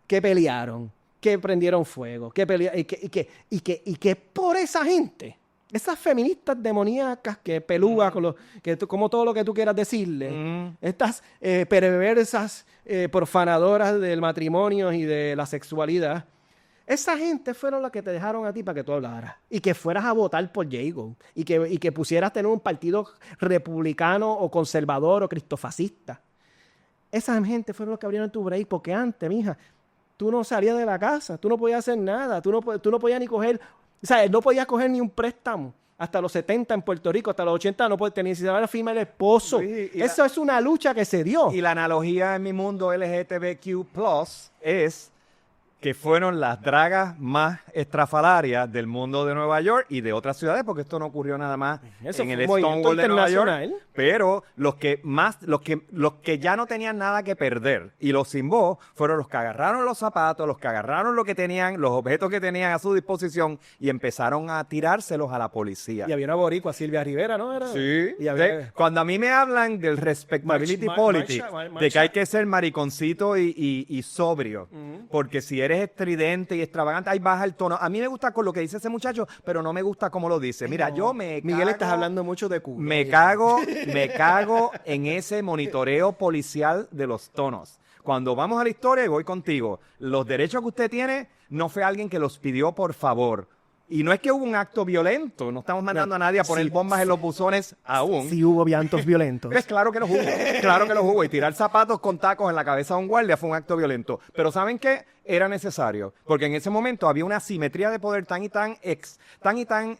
que pelearon, que prendieron fuego, y que por esa gente, esas feministas demoníacas que pelúas, como todo lo que tú quieras decirle, estas perversas profanadoras del matrimonio y de la sexualidad, esa gente fueron las que te dejaron a ti para que tú hablaras y que fueras a votar por Jago y que pusieras tener un partido republicano o conservador o cristofascista. Esa gente fueron los que abrieron tu break, porque antes, mija, tú no salías de la casa, tú no podías hacer nada, tú no podías ni coger, o sea, no podías coger ni un préstamo. Hasta los 70 en Puerto Rico, hasta los 80 no tenías la firma del esposo. Sí, eso es una lucha que se dio. Y la analogía en mi mundo LGTBQ+, es que fueron las dragas más estrafalarias del mundo de Nueva York y de otras ciudades, porque esto no ocurrió nada más en el Stonewall de Nueva York, pero los que ya no tenían nada que perder y los zimbó fueron los que agarraron los zapatos, los que agarraron lo que tenían, los objetos que tenían a su disposición y empezaron a tirárselos a la policía. Y había una boricua, Silvia Rivera, ¿no? Sí. Cuando a mí me hablan del respectability politics, de que hay que ser mariconcito y sobrio, porque si eres estridente y extravagante, ahí baja el tono. A mí me gusta con lo que dice ese muchacho, pero no me gusta cómo lo dice. Mira, yo me cago... Miguel, estás hablando mucho de culo. Me cago en ese monitoreo policial de los tonos. Cuando vamos a la historia, y voy contigo, los derechos que usted tiene no fue alguien que los pidió por favor. Y no es que hubo un acto violento, no estamos mandando a nadie a poner bombas en los buzones aún. Sí hubo llantos violentos. Pues claro que los hubo, Y tirar zapatos con tacos en la cabeza de un guardia fue un acto violento. Pero ¿saben qué? Era necesario, porque en ese momento había una asimetría de poder tan y tan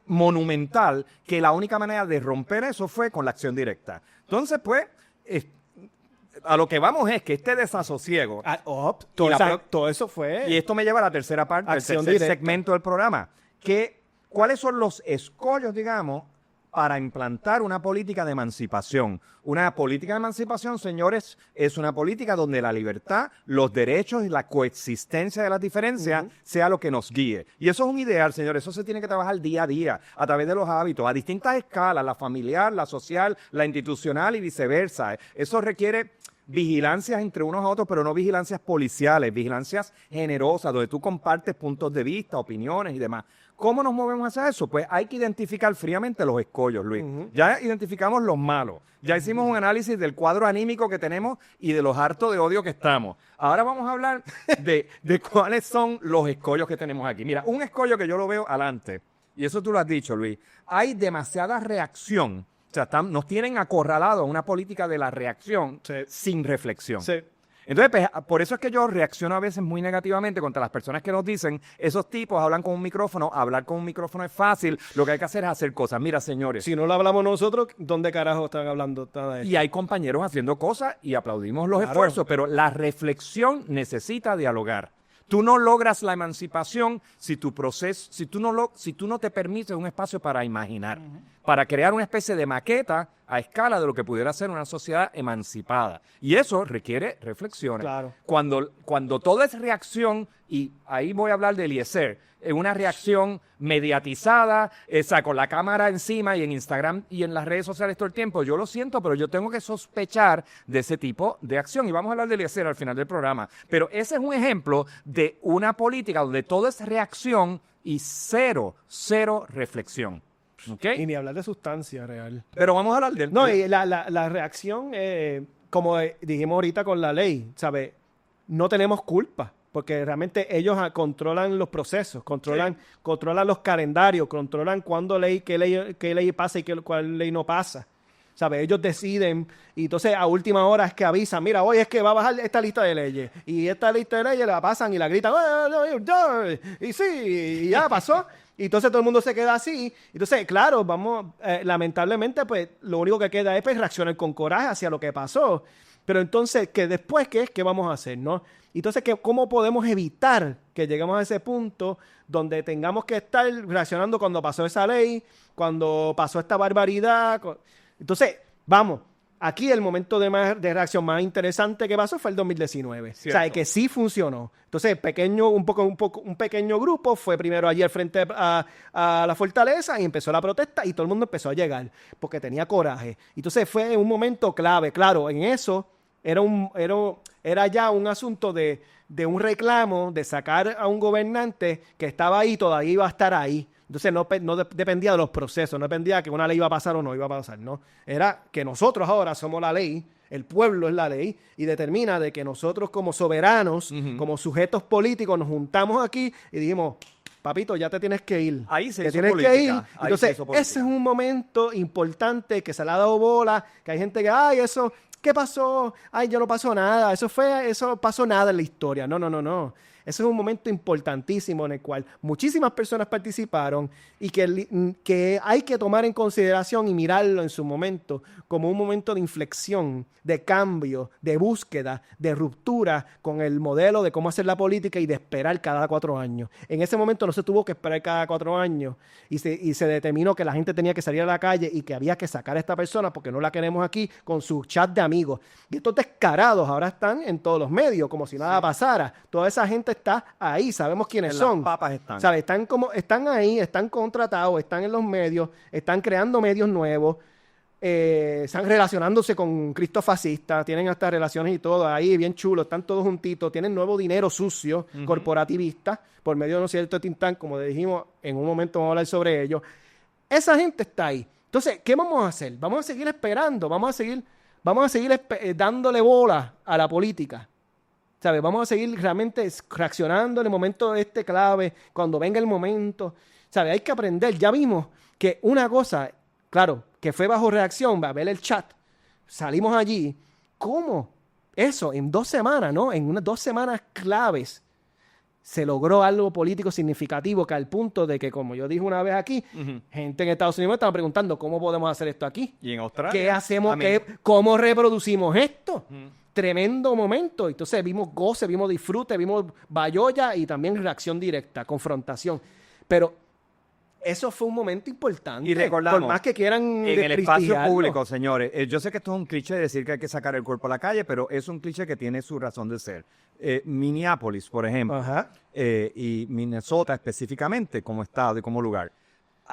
monumental, que la única manera de romper eso fue con la acción directa. Entonces, pues... a lo que vamos es que este desasosiego... todo eso fue... Y esto me lleva a la tercera parte, el tercer segmento del programa. ¿Cuáles son los escollos, digamos, para implantar una política de emancipación? Una política de emancipación, señores, es una política donde la libertad, los derechos y la coexistencia de las diferencias sea lo que nos guíe. Y eso es un ideal, señores. Eso se tiene que trabajar día a día, a través de los hábitos, a distintas escalas, la familiar, la social, la institucional y viceversa. Eso requiere vigilancias entre unos a otros, pero no vigilancias policiales, vigilancias generosas, donde tú compartes puntos de vista, opiniones y demás. ¿Cómo nos movemos hacia eso? Pues hay que identificar fríamente los escollos, Luis. Ya identificamos los malos. Ya hicimos un análisis del cuadro anímico que tenemos y de los hartos de odio que estamos. Ahora vamos a hablar de cuáles son los escollos que tenemos aquí. Mira, un escollo que yo lo veo adelante, y eso tú lo has dicho, Luis, hay demasiada reacción. O sea, nos tienen acorralados a una política de la reacción sin reflexión. Sí. Entonces, pues, por eso es que yo reacciono a veces muy negativamente contra las personas que nos dicen, esos tipos hablan con un micrófono, hablar con un micrófono es fácil, lo que hay que hacer es hacer cosas. Mira, señores. Si no lo hablamos nosotros, ¿dónde carajo están hablando? Y hay compañeros haciendo cosas y aplaudimos los esfuerzos, pero la reflexión necesita dialogar. Tú no logras la emancipación si tu proceso, si tú no te permites un espacio para imaginar, para crear una especie de maqueta a escala de lo que pudiera ser una sociedad emancipada. Y eso requiere reflexiones. Claro. Cuando todo es reacción, y ahí voy a hablar de Eliezer, una reacción mediatizada, con la cámara encima y en Instagram y en las redes sociales todo el tiempo. Yo lo siento, pero yo tengo que sospechar de ese tipo de acción. Y vamos a hablar de Eliezer al final del programa. Pero ese es un ejemplo de una política donde todo es reacción y cero reflexión. ¿Okay? Y ni hablar de sustancia real. Pero vamos a hablar del... No, y la reacción, como dijimos ahorita con la ley, ¿sabes? No tenemos culpa, porque realmente ellos controlan los procesos, controlan los calendarios, controlan qué ley pasa y cuál ley no pasa. ¿Sabes? Ellos deciden y entonces a última hora es que avisan, mira, hoy es que va a bajar esta lista de leyes. Y esta lista de leyes la pasan y la gritan, y sí, y ya pasó. Y entonces todo el mundo se queda así. Entonces, claro, lamentablemente, pues lo único que queda es pues, reaccionar con coraje hacia lo que pasó. Pero entonces, ¿qué después qué es? ¿Qué vamos a hacer? ¿No? Entonces, ¿cómo podemos evitar que lleguemos a ese punto donde tengamos que estar reaccionando cuando pasó esa ley, cuando pasó esta barbaridad? Entonces, vamos, aquí el momento de reacción más interesante que pasó fue el 2019. Cierto. O sea, que sí funcionó. Entonces, un pequeño grupo fue primero allí al frente a la fortaleza y empezó la protesta y todo el mundo empezó a llegar porque tenía coraje. Entonces, fue un momento clave. Claro, en eso era ya un asunto de un reclamo, de sacar a un gobernante que estaba ahí y todavía iba a estar ahí. Entonces no dependía de los procesos, no dependía de que una ley iba a pasar o no iba a pasar, no. Era que nosotros ahora somos la ley, el pueblo es la ley, y determina de que nosotros como soberanos, como sujetos políticos, nos juntamos aquí y dijimos, papito, ya te tienes que ir. Ahí se te hizo tienes política. que ir. Ahí Entonces, se hizo política. ese es un momento importante que se le ha dado bola, que hay gente que, ay, eso, ¿qué pasó? Ay, ya no pasó nada, eso pasó nada en la historia. No. Ese es un momento importantísimo en el cual muchísimas personas participaron y que hay que tomar en consideración y mirarlo en su momento como un momento de inflexión, de cambio, de búsqueda, de ruptura con el modelo de cómo hacer la política y de esperar cada 4 años. En ese momento no se tuvo que esperar cada 4 años y se determinó que la gente tenía que salir a la calle y que había que sacar a esta persona porque no la queremos aquí con su chat de amigos. Y estos descarados ahora están en todos los medios como si nada pasara. Toda esa gente está ahí, sabemos quiénes son. Las papas están. ¿Sabes? Están ahí, están contratados, están en los medios, están creando medios nuevos, están relacionándose con Cristo fascista, tienen hasta relaciones y todo ahí, bien chulo, están todos juntitos, tienen nuevo dinero sucio, corporativista, por medio de un cierto think tank, como dijimos, en un momento vamos a hablar sobre ello. Esa gente está ahí. Entonces, ¿qué vamos a hacer? Vamos a seguir esperando, vamos a seguir dándole bola a la política. ¿Sabes? Vamos a seguir realmente reaccionando en el momento clave, cuando venga el momento. ¿Sabes? Hay que aprender. Ya vimos que una cosa, claro, que fue bajo reacción, va a ver el chat. Salimos allí. ¿Cómo? Eso, en 2 semanas, ¿no? En unas 2 semanas claves se logró algo político significativo que al punto de que, como yo dije una vez aquí, gente en Estados Unidos estaba preguntando cómo podemos hacer esto aquí. ¿Y en Australia? ¿Qué hacemos? ¿Cómo reproducimos esto? Tremendo momento. Entonces vimos goce, vimos disfrute, vimos bayolla y también reacción directa, confrontación. Pero eso fue un momento importante. Y recordamos, por más que quieran en el espacio desprestigiarlo. público, señores, yo sé que esto es un cliché de decir que hay que sacar el cuerpo a la calle, pero es un cliché que tiene su razón de ser. Minneapolis, por ejemplo, y Minnesota específicamente como estado y como lugar.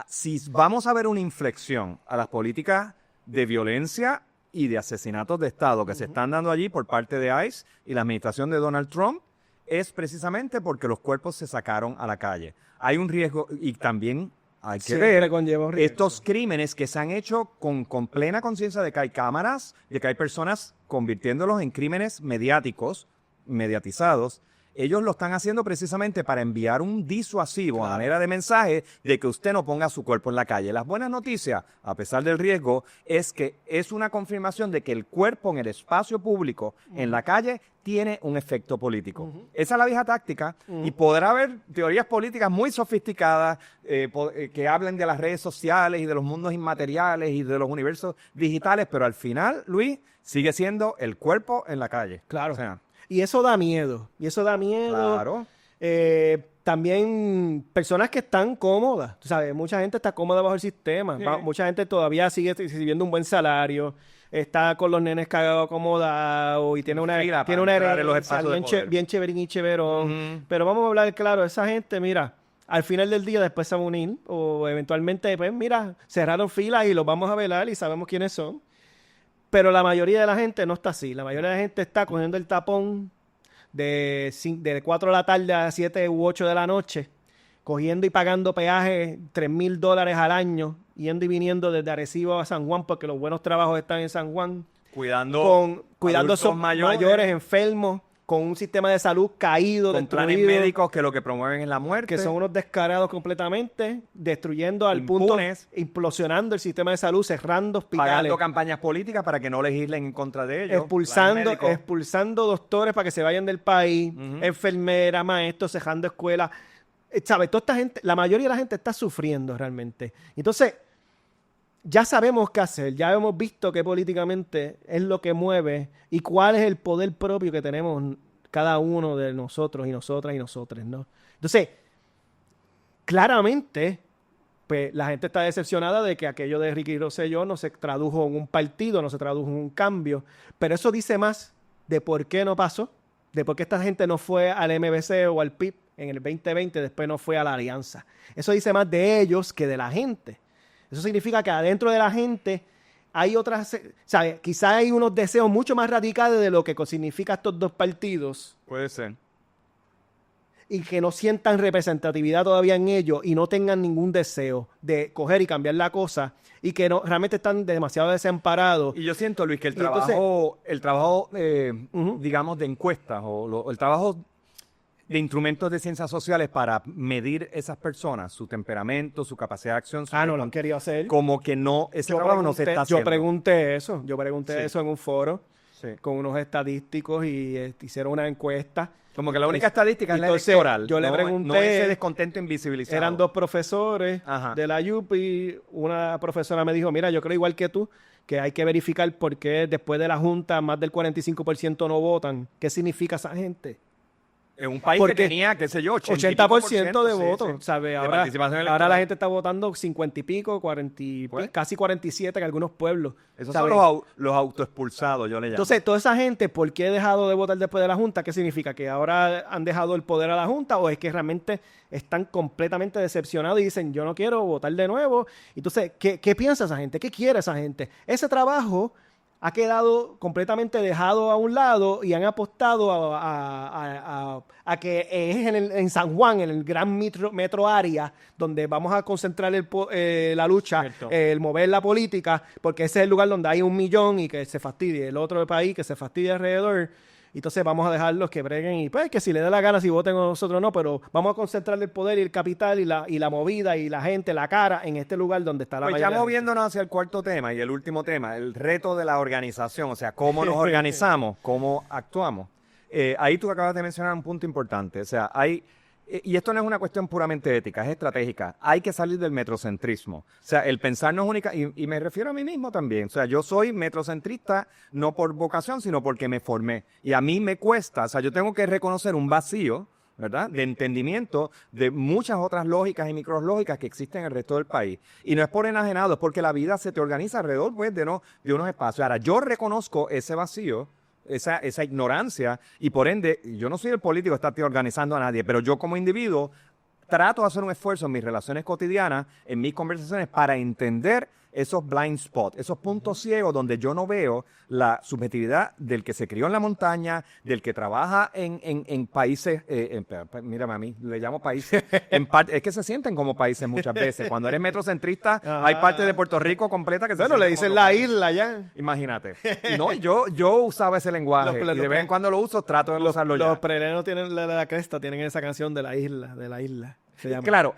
Si vamos a ver una inflexión a las políticas de violencia, y de asesinatos de Estado que se están dando allí por parte de ICE y la administración de Donald Trump es precisamente porque los cuerpos se sacaron a la calle. Hay un riesgo y también hay que ver estos crímenes que se han hecho con plena conciencia de que hay cámaras, de que hay personas convirtiéndolos en crímenes mediatizados. Ellos lo están haciendo precisamente para enviar un disuasivo a manera de mensaje de que usted no ponga su cuerpo en la calle. Las buenas noticias, a pesar del riesgo, es que es una confirmación de que el cuerpo en el espacio público, en la calle, tiene un efecto político. Esa es la vieja táctica y podrá haber teorías políticas muy sofisticadas que hablen de las redes sociales y de los mundos inmateriales y de los universos digitales, pero al final, Luis, sigue siendo el cuerpo en la calle. Claro. O sea, y eso da miedo. Claro. También personas que están cómodas. Tú sabes, mucha gente está cómoda bajo el sistema. Sí. Mucha gente todavía sigue recibiendo un buen salario. Está con los nenes cagados acomodados y tiene una herencia bien chéverín y chéverón. Pero vamos a hablar claro, esa gente, mira, al final del día después se van a unir o eventualmente, pues mira, cerraron filas y los vamos a velar y sabemos quiénes son. Pero la mayoría de la gente no está así. La mayoría de la gente está cogiendo el tapón de 4 de la tarde a 7 u 8 de la noche, cogiendo y pagando peaje $3,000 al año, yendo y viniendo desde Arecibo a San Juan, porque los buenos trabajos están en San Juan. Cuidando a esos mayores enfermos, con un sistema de salud caído, con planes médicos que lo que promueven es la muerte. Que son unos descarados completamente, destruyendo al punto, implosionando el sistema de salud, cerrando hospitales. Pagando campañas políticas para que no legislen en contra de ellos. Expulsando doctores para que se vayan del país, enfermeras, maestros, cerrando escuelas. ¿Sabes? Toda esta gente, la mayoría de la gente está sufriendo realmente. Entonces, ya sabemos qué hacer, ya hemos visto que políticamente es lo que mueve y cuál es el poder propio que tenemos cada uno de nosotros y nosotras y nosotres, ¿no? Entonces, claramente, pues la gente está decepcionada de que aquello de Ricky Rosselló no se tradujo en un partido, no se tradujo en un cambio, pero eso dice más de por qué no pasó, de por qué esta gente no fue al MBC o al PIB en el 2020, después no fue a la Alianza. Eso dice más de ellos que de la gente. Eso significa que adentro de la gente hay otras, ¿sabes? Quizás hay unos deseos mucho más radicales de lo que significa estos dos partidos. Puede ser. Y que no sientan representatividad todavía en ellos y no tengan ningún deseo de coger y cambiar la cosa y que no realmente están demasiado desamparados. Y yo siento, Luis, que el trabajo, digamos, de encuestas o el trabajo de instrumentos de ciencias sociales para medir esas personas, su temperamento, su capacidad de acción. No lo han querido hacer. Como que no, ese trabajo no se está haciendo. Yo pregunté eso en un foro con unos estadísticos y hicieron una encuesta. Como que la única estadística es la electoral. Yo le pregunté. No ese descontento invisibilizado. Eran 2 profesores de la UPI. Una profesora me dijo, mira, yo creo igual que tú, que hay que verificar por qué después de la Junta más del 45% no votan. ¿Qué significa esa gente? En un país que tenía, qué sé yo, 80% de votos, sí. ¿sabes? Ahora la gente está votando 50 y pico, 40 y pico, casi 47 en algunos pueblos. Esos son los autoexpulsados, yo le llamo. Entonces, toda esa gente, ¿por qué ha dejado de votar después de la Junta? ¿Qué significa? ¿Que ahora han dejado el poder a la Junta o es que realmente están completamente decepcionados y dicen, yo no quiero votar de nuevo? Entonces, ¿qué piensa esa gente? ¿Qué quiere esa gente? Ese trabajo ha quedado completamente dejado a un lado y han apostado a que es en San Juan, en el gran metro área, donde vamos a concentrar la lucha, el mover la política, porque ese es el lugar donde hay 1 millón y que se fastidie. El otro país que se fastidie alrededor. Entonces vamos a dejarlos que breguen y pues que si les da la gana, si voten o nosotros no, pero vamos a concentrar el poder y el capital y la movida y la gente, la cara en este lugar donde está la mayoría. Pues ya moviéndonos hacia el cuarto tema y el último tema, el reto de la organización, o sea, cómo nos organizamos, cómo actuamos. Ahí tú acabas de mencionar un punto importante, o sea, y esto no es una cuestión puramente ética, es estratégica. Hay que salir del metrocentrismo. O sea, el pensar no es única, y me refiero a mí mismo también. O sea, yo soy metrocentrista no por vocación, sino porque me formé. Y a mí me cuesta, o sea, yo tengo que reconocer un vacío, ¿verdad?, de entendimiento de muchas otras lógicas y micrológicas que existen en el resto del país. Y no es por enajenado, es porque la vida se te organiza alrededor, pues, de unos espacios. Ahora, yo reconozco ese vacío, esa ignorancia, y por ende, yo no soy el político que está organizando a nadie, pero yo como individuo trato de hacer un esfuerzo en mis relaciones cotidianas, en mis conversaciones, para entender esos blind spots, esos puntos ciegos donde yo no veo la subjetividad del que se crió en la montaña, del que trabaja en países, mírame a mí, le llamo países, es que se sienten como países muchas veces. Cuando eres metrocentrista, hay parte de Puerto Rico completa que se Bueno, le siente dicen como la país. isla ya. Imagínate. No, yo usaba ese lenguaje y de vez en cuando lo uso, trato de no usarlo ya. Los prelenos tienen la cresta, tienen esa canción de la isla. Se llama. Claro,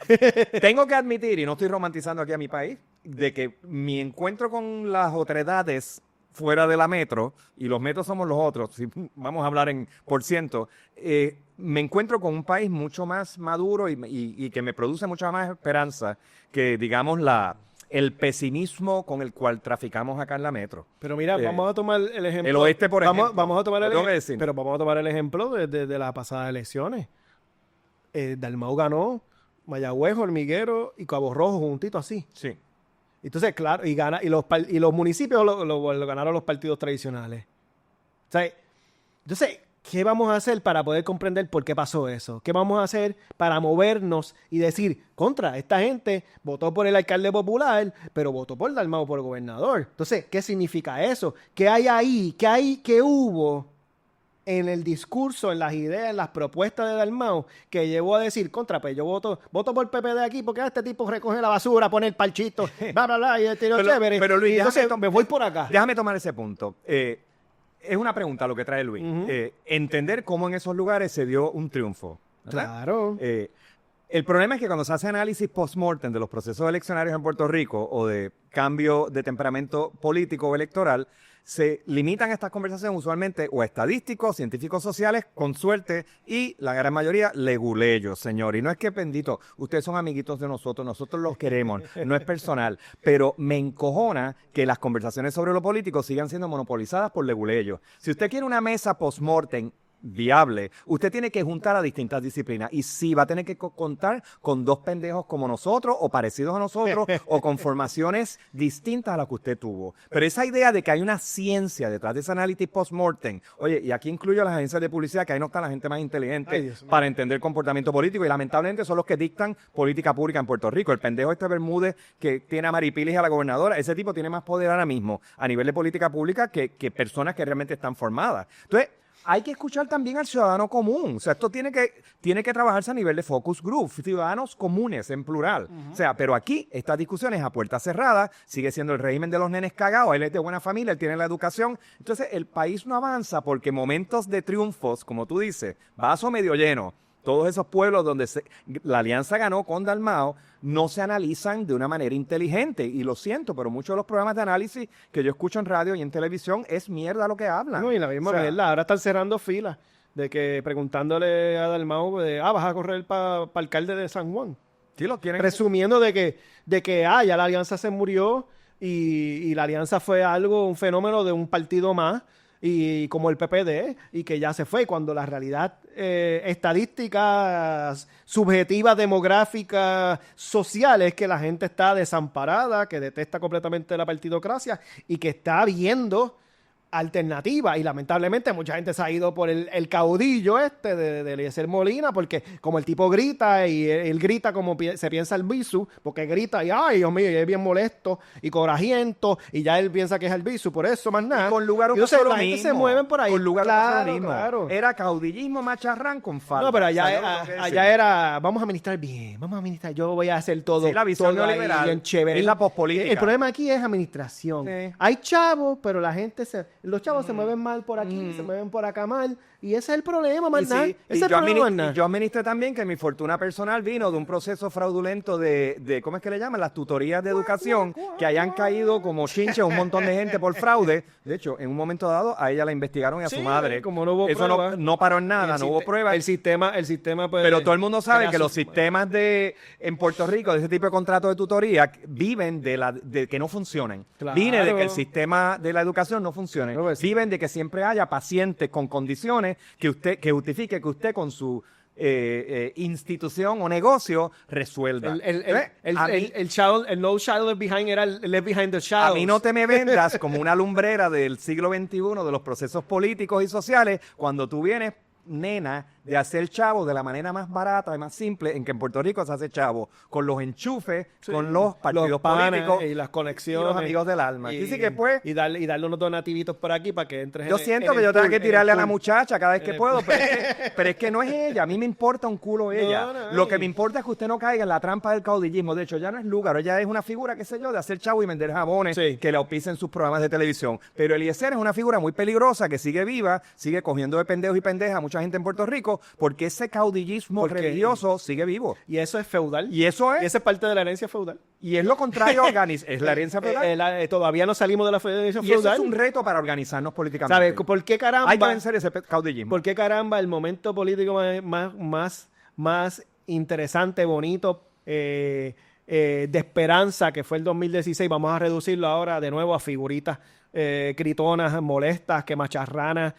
tengo que admitir, y no estoy romantizando aquí a mi país, de que mi encuentro con las otredades fuera de la metro, y los metros somos los otros, si vamos a hablar en por ciento, me encuentro con un país mucho más maduro y que me produce mucha más esperanza que, digamos, el pesimismo con el cual traficamos acá en la metro. Pero mira, vamos a tomar el ejemplo. El oeste, por ejemplo. Vamos a tomar lo tengo que decir. pero vamos a tomar el ejemplo de las pasadas elecciones. Dalmau ganó, Mayagüez, Hormiguero y Cabo Rojo juntito así. Sí. Entonces, claro, y los municipios lo ganaron los partidos tradicionales. O sea, entonces, ¿qué vamos a hacer para poder comprender por qué pasó eso? ¿Qué vamos a hacer para movernos y decir, esta gente votó por el alcalde popular, pero votó por Dalmau por gobernador? Entonces, ¿qué significa eso? ¿Qué hay ahí? ¿Qué hubo en el discurso, en las ideas, en las propuestas de Dalmau que llevó a decir, pues yo voto por PPD aquí porque este tipo recoge la basura, pone el parchito, bla, bla, bla, y el tiro chévere. Pero Luis, entonces me voy por acá. Déjame tomar ese punto. Es una pregunta lo que trae Luis. Entender cómo en esos lugares se dio un triunfo, ¿verdad? Claro. El problema es que cuando se hace análisis post-mortem de los procesos eleccionarios en Puerto Rico o de cambio de temperamento político o electoral, se limitan estas conversaciones usualmente o a estadísticos, científicos sociales, con suerte, y la gran mayoría leguleyos, señor. Y no es que, bendito, ustedes son amiguitos de nosotros los queremos, no es personal, pero me encojona que las conversaciones sobre lo político sigan siendo monopolizadas por leguleyos. Si usted quiere una mesa post-mortem viable, usted tiene que juntar a distintas disciplinas y sí va a tener que contar con dos pendejos como nosotros o parecidos a nosotros o con formaciones distintas a las que usted tuvo. Pero esa idea de que hay una ciencia detrás de ese análisis post-mortem, oye, y aquí incluyo a las agencias de publicidad, que ahí no está la gente más inteligente para entender comportamiento político y lamentablemente son los que dictan política pública en Puerto Rico. El pendejo Bermúdez que tiene a Maripilis y a la gobernadora, ese tipo tiene más poder ahora mismo a nivel de política pública que personas que realmente están formadas. Entonces, hay que escuchar también al ciudadano común. O sea, esto tiene que trabajarse a nivel de focus group, ciudadanos comunes en plural. O sea, pero aquí estas discusiones a puerta cerrada, sigue siendo el régimen de los nenes cagados, él es de buena familia, él tiene la educación. Entonces, el país no avanza porque momentos de triunfos, como tú dices, vaso medio lleno, todos esos pueblos donde la alianza ganó con Dalmau, no se analizan de una manera inteligente. Y lo siento, pero muchos de los programas de análisis que yo escucho en radio y en televisión es mierda lo que hablan. No, y la misma mierda. Ahora están cerrando filas de que preguntándole a Dalmau, vas a correr para alcalde de San Juan. Sí, lo quieren. Presumiendo de que ya la alianza se murió y la alianza fue un fenómeno de un partido más. Y como el PPD, y que ya se fue, cuando la realidad estadísticas, subjetivas, demográficas, sociales, que la gente está desamparada, que detesta completamente la partidocracia y que está viendo alternativa, y lamentablemente mucha gente se ha ido por el caudillo de Eliezer Molina, porque como el tipo grita y él grita como se piensa el Bisu, porque grita y ay Dios mío, y es bien molesto y corajiento y ya él piensa que es el Bisu, por eso más nada. Y con lugar y entonces la gente se mueven por ahí. Con lugar claro. Era caudillismo macharrán con falda. No, pero allá era vamos a administrar bien, yo voy a hacer todo. Sí, la visión todo neoliberal bien chévere. es la pospolítica. El problema aquí es administración. Sí. Hay chavos, pero la gente los chavos se mueven mal por aquí, se mueven por acá mal, y ese es el problema, más nada. Yo administré también que mi fortuna personal vino de un proceso fraudulento de ¿cómo es que le llaman? Las tutorías de educación, que hayan caído como chinches un montón de gente por fraude. De hecho, en un momento dado, a ella la investigaron y a su madre. Como no hubo eso prueba, no paró en nada, no hubo pruebas. El sistema pues, pero todo el mundo sabe que los sistemas en Puerto Rico, de ese tipo de contratos de tutoría, viven de que no funcionen. Claro. Viene de que el sistema de la educación no funcione. Viven de que siempre haya pacientes con condiciones que justifique que usted con su institución o negocio resuelva. El no child left behind era el left behind the child. A mí no te me vendas como una lumbrera del siglo XXI de los procesos políticos y sociales cuando tú vienes, nena, de hacer chavo de la manera más barata y más simple en que en Puerto Rico se hace chavo, con los enchufes, con los partidos políticos y las y conexiones. los amigos del alma. Y, Así que pues, darle unos donativitos por aquí para que entres yo siento que yo tengo que tirarle a la muchacha cada vez que el puedo, pero es que no es ella. A mí me importa un culo ella. Lo que me importa es que usted no caiga en la trampa del caudillismo. De hecho, ya no es Lúgaro, ella es una figura, qué sé yo, de hacer chavo y vender jabones que le auspicen sus programas de televisión. Pero Eliezer es una figura muy peligrosa que sigue viva, sigue cogiendo de pendejos y pendejas a mucha gente en Puerto Rico, porque ese caudillismo religioso sigue vivo. Y eso es feudal. Y eso es. Y esa es parte de la herencia feudal. Y es lo contrario a organizar. Es la herencia feudal. Todavía no salimos de la herencia y feudal. eso es un reto para organizarnos políticamente. ¿Sabes? ¿Por qué caramba? Hay que vencer ese caudillismo. ¿Por qué caramba el momento político más interesante, bonito, de esperanza que fue el 2016, vamos a reducirlo ahora de nuevo a figuritas gritonas, molestas, quemacharranas,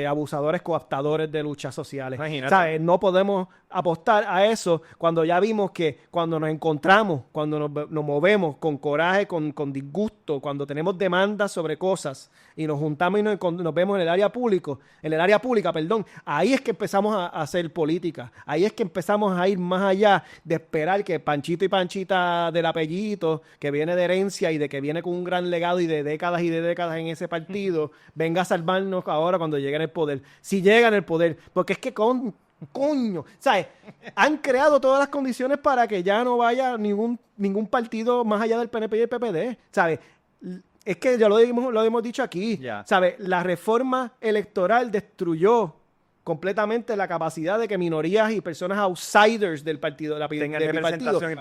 abusadores, coaptadores de luchas sociales? Imagínate. ¿Sabes? No podemos apostar a eso cuando ya vimos que cuando nos encontramos, cuando nos movemos con coraje, con disgusto, cuando tenemos demandas sobre cosas y nos juntamos y nos vemos en el área pública, ahí es que empezamos a hacer política, ahí es que empezamos a ir más allá de esperar que Panchito y Panchita del apellidito, que viene de herencia y de que viene con un gran legado y de décadas en ese partido, venga a salvarnos ahora cuando llegue en el poder. Si llega en el poder, porque es que coño, ¿sabes? Han creado todas las condiciones para que ya no vaya ningún partido más allá del PNP y el PPD, ¿sabes? Es que ya lo hemos dicho aquí, ¿sabes? La reforma electoral destruyó completamente la capacidad de que minorías y personas outsiders del partido,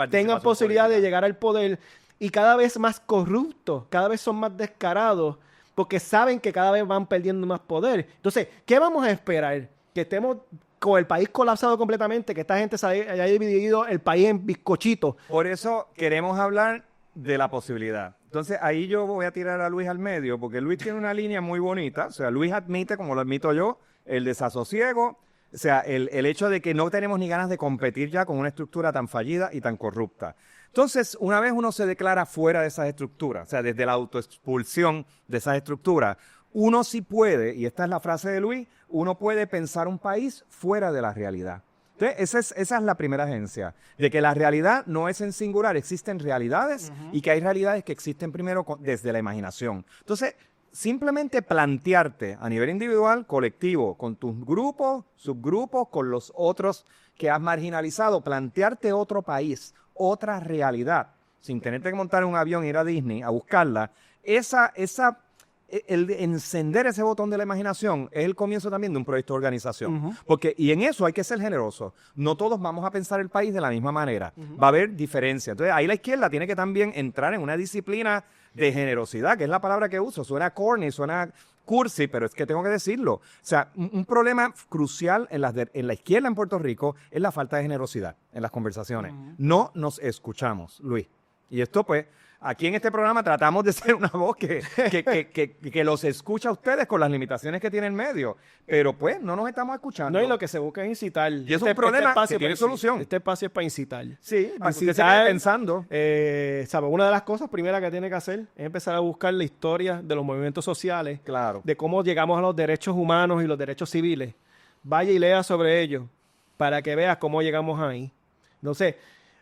tengan posibilidad de llegar al poder, y cada vez más corruptos, cada vez son más descarados, porque saben que cada vez van perdiendo más poder. Entonces, ¿qué vamos a esperar? Que estemos con el país colapsado completamente, que esta gente se haya dividido el país en bizcochitos. Por eso queremos hablar de la posibilidad. Entonces, ahí yo voy a tirar a Luis al medio, porque Luis tiene una línea muy bonita. O sea, Luis admite, como lo admito yo, el desasosiego, o sea, el hecho de que no tenemos ni ganas de competir ya con una estructura tan fallida y tan corrupta. Entonces, una vez uno se declara fuera de esas estructuras, o sea, desde la autoexpulsión de esas estructuras, uno sí puede, y esta es la frase de Luis, uno puede pensar un país fuera de la realidad. Entonces, esa es la primera agencia, de que la realidad no es en singular, existen realidades y que hay realidades que existen primero desde la imaginación. Entonces, simplemente plantearte a nivel individual, colectivo, con tus grupos, subgrupos, con los otros que has marginalizado, plantearte otro país, otra realidad, sin tenerte que montar un avión e ir a Disney a buscarla, el encender ese botón de la imaginación es el comienzo también de un proyecto de organización. Y en eso hay que ser generosos. No todos vamos a pensar el país de la misma manera. Va a haber diferencia. Entonces, ahí la izquierda tiene que también entrar en una disciplina de generosidad, que es la palabra que uso. Suena corny, suena cursi, pero es que tengo que decirlo. O sea, un problema crucial en la izquierda en Puerto Rico es la falta de generosidad en las conversaciones. No nos escuchamos, Luis. Y esto, pues, aquí en este programa tratamos de ser una voz que los escucha a ustedes con las limitaciones que tiene el medio. Pero, pues, no nos estamos escuchando. No, y lo que se busca es incitar. Y es un problema que tiene solución. Este espacio es para incitar. Sí, para que usted se quede pensando. ¿Sabe? Una de las cosas primeras que tiene que hacer es empezar a buscar la historia de los movimientos sociales. Claro. De cómo llegamos a los derechos humanos y los derechos civiles. Vaya y lea sobre ellos para que veas cómo llegamos ahí. No sé.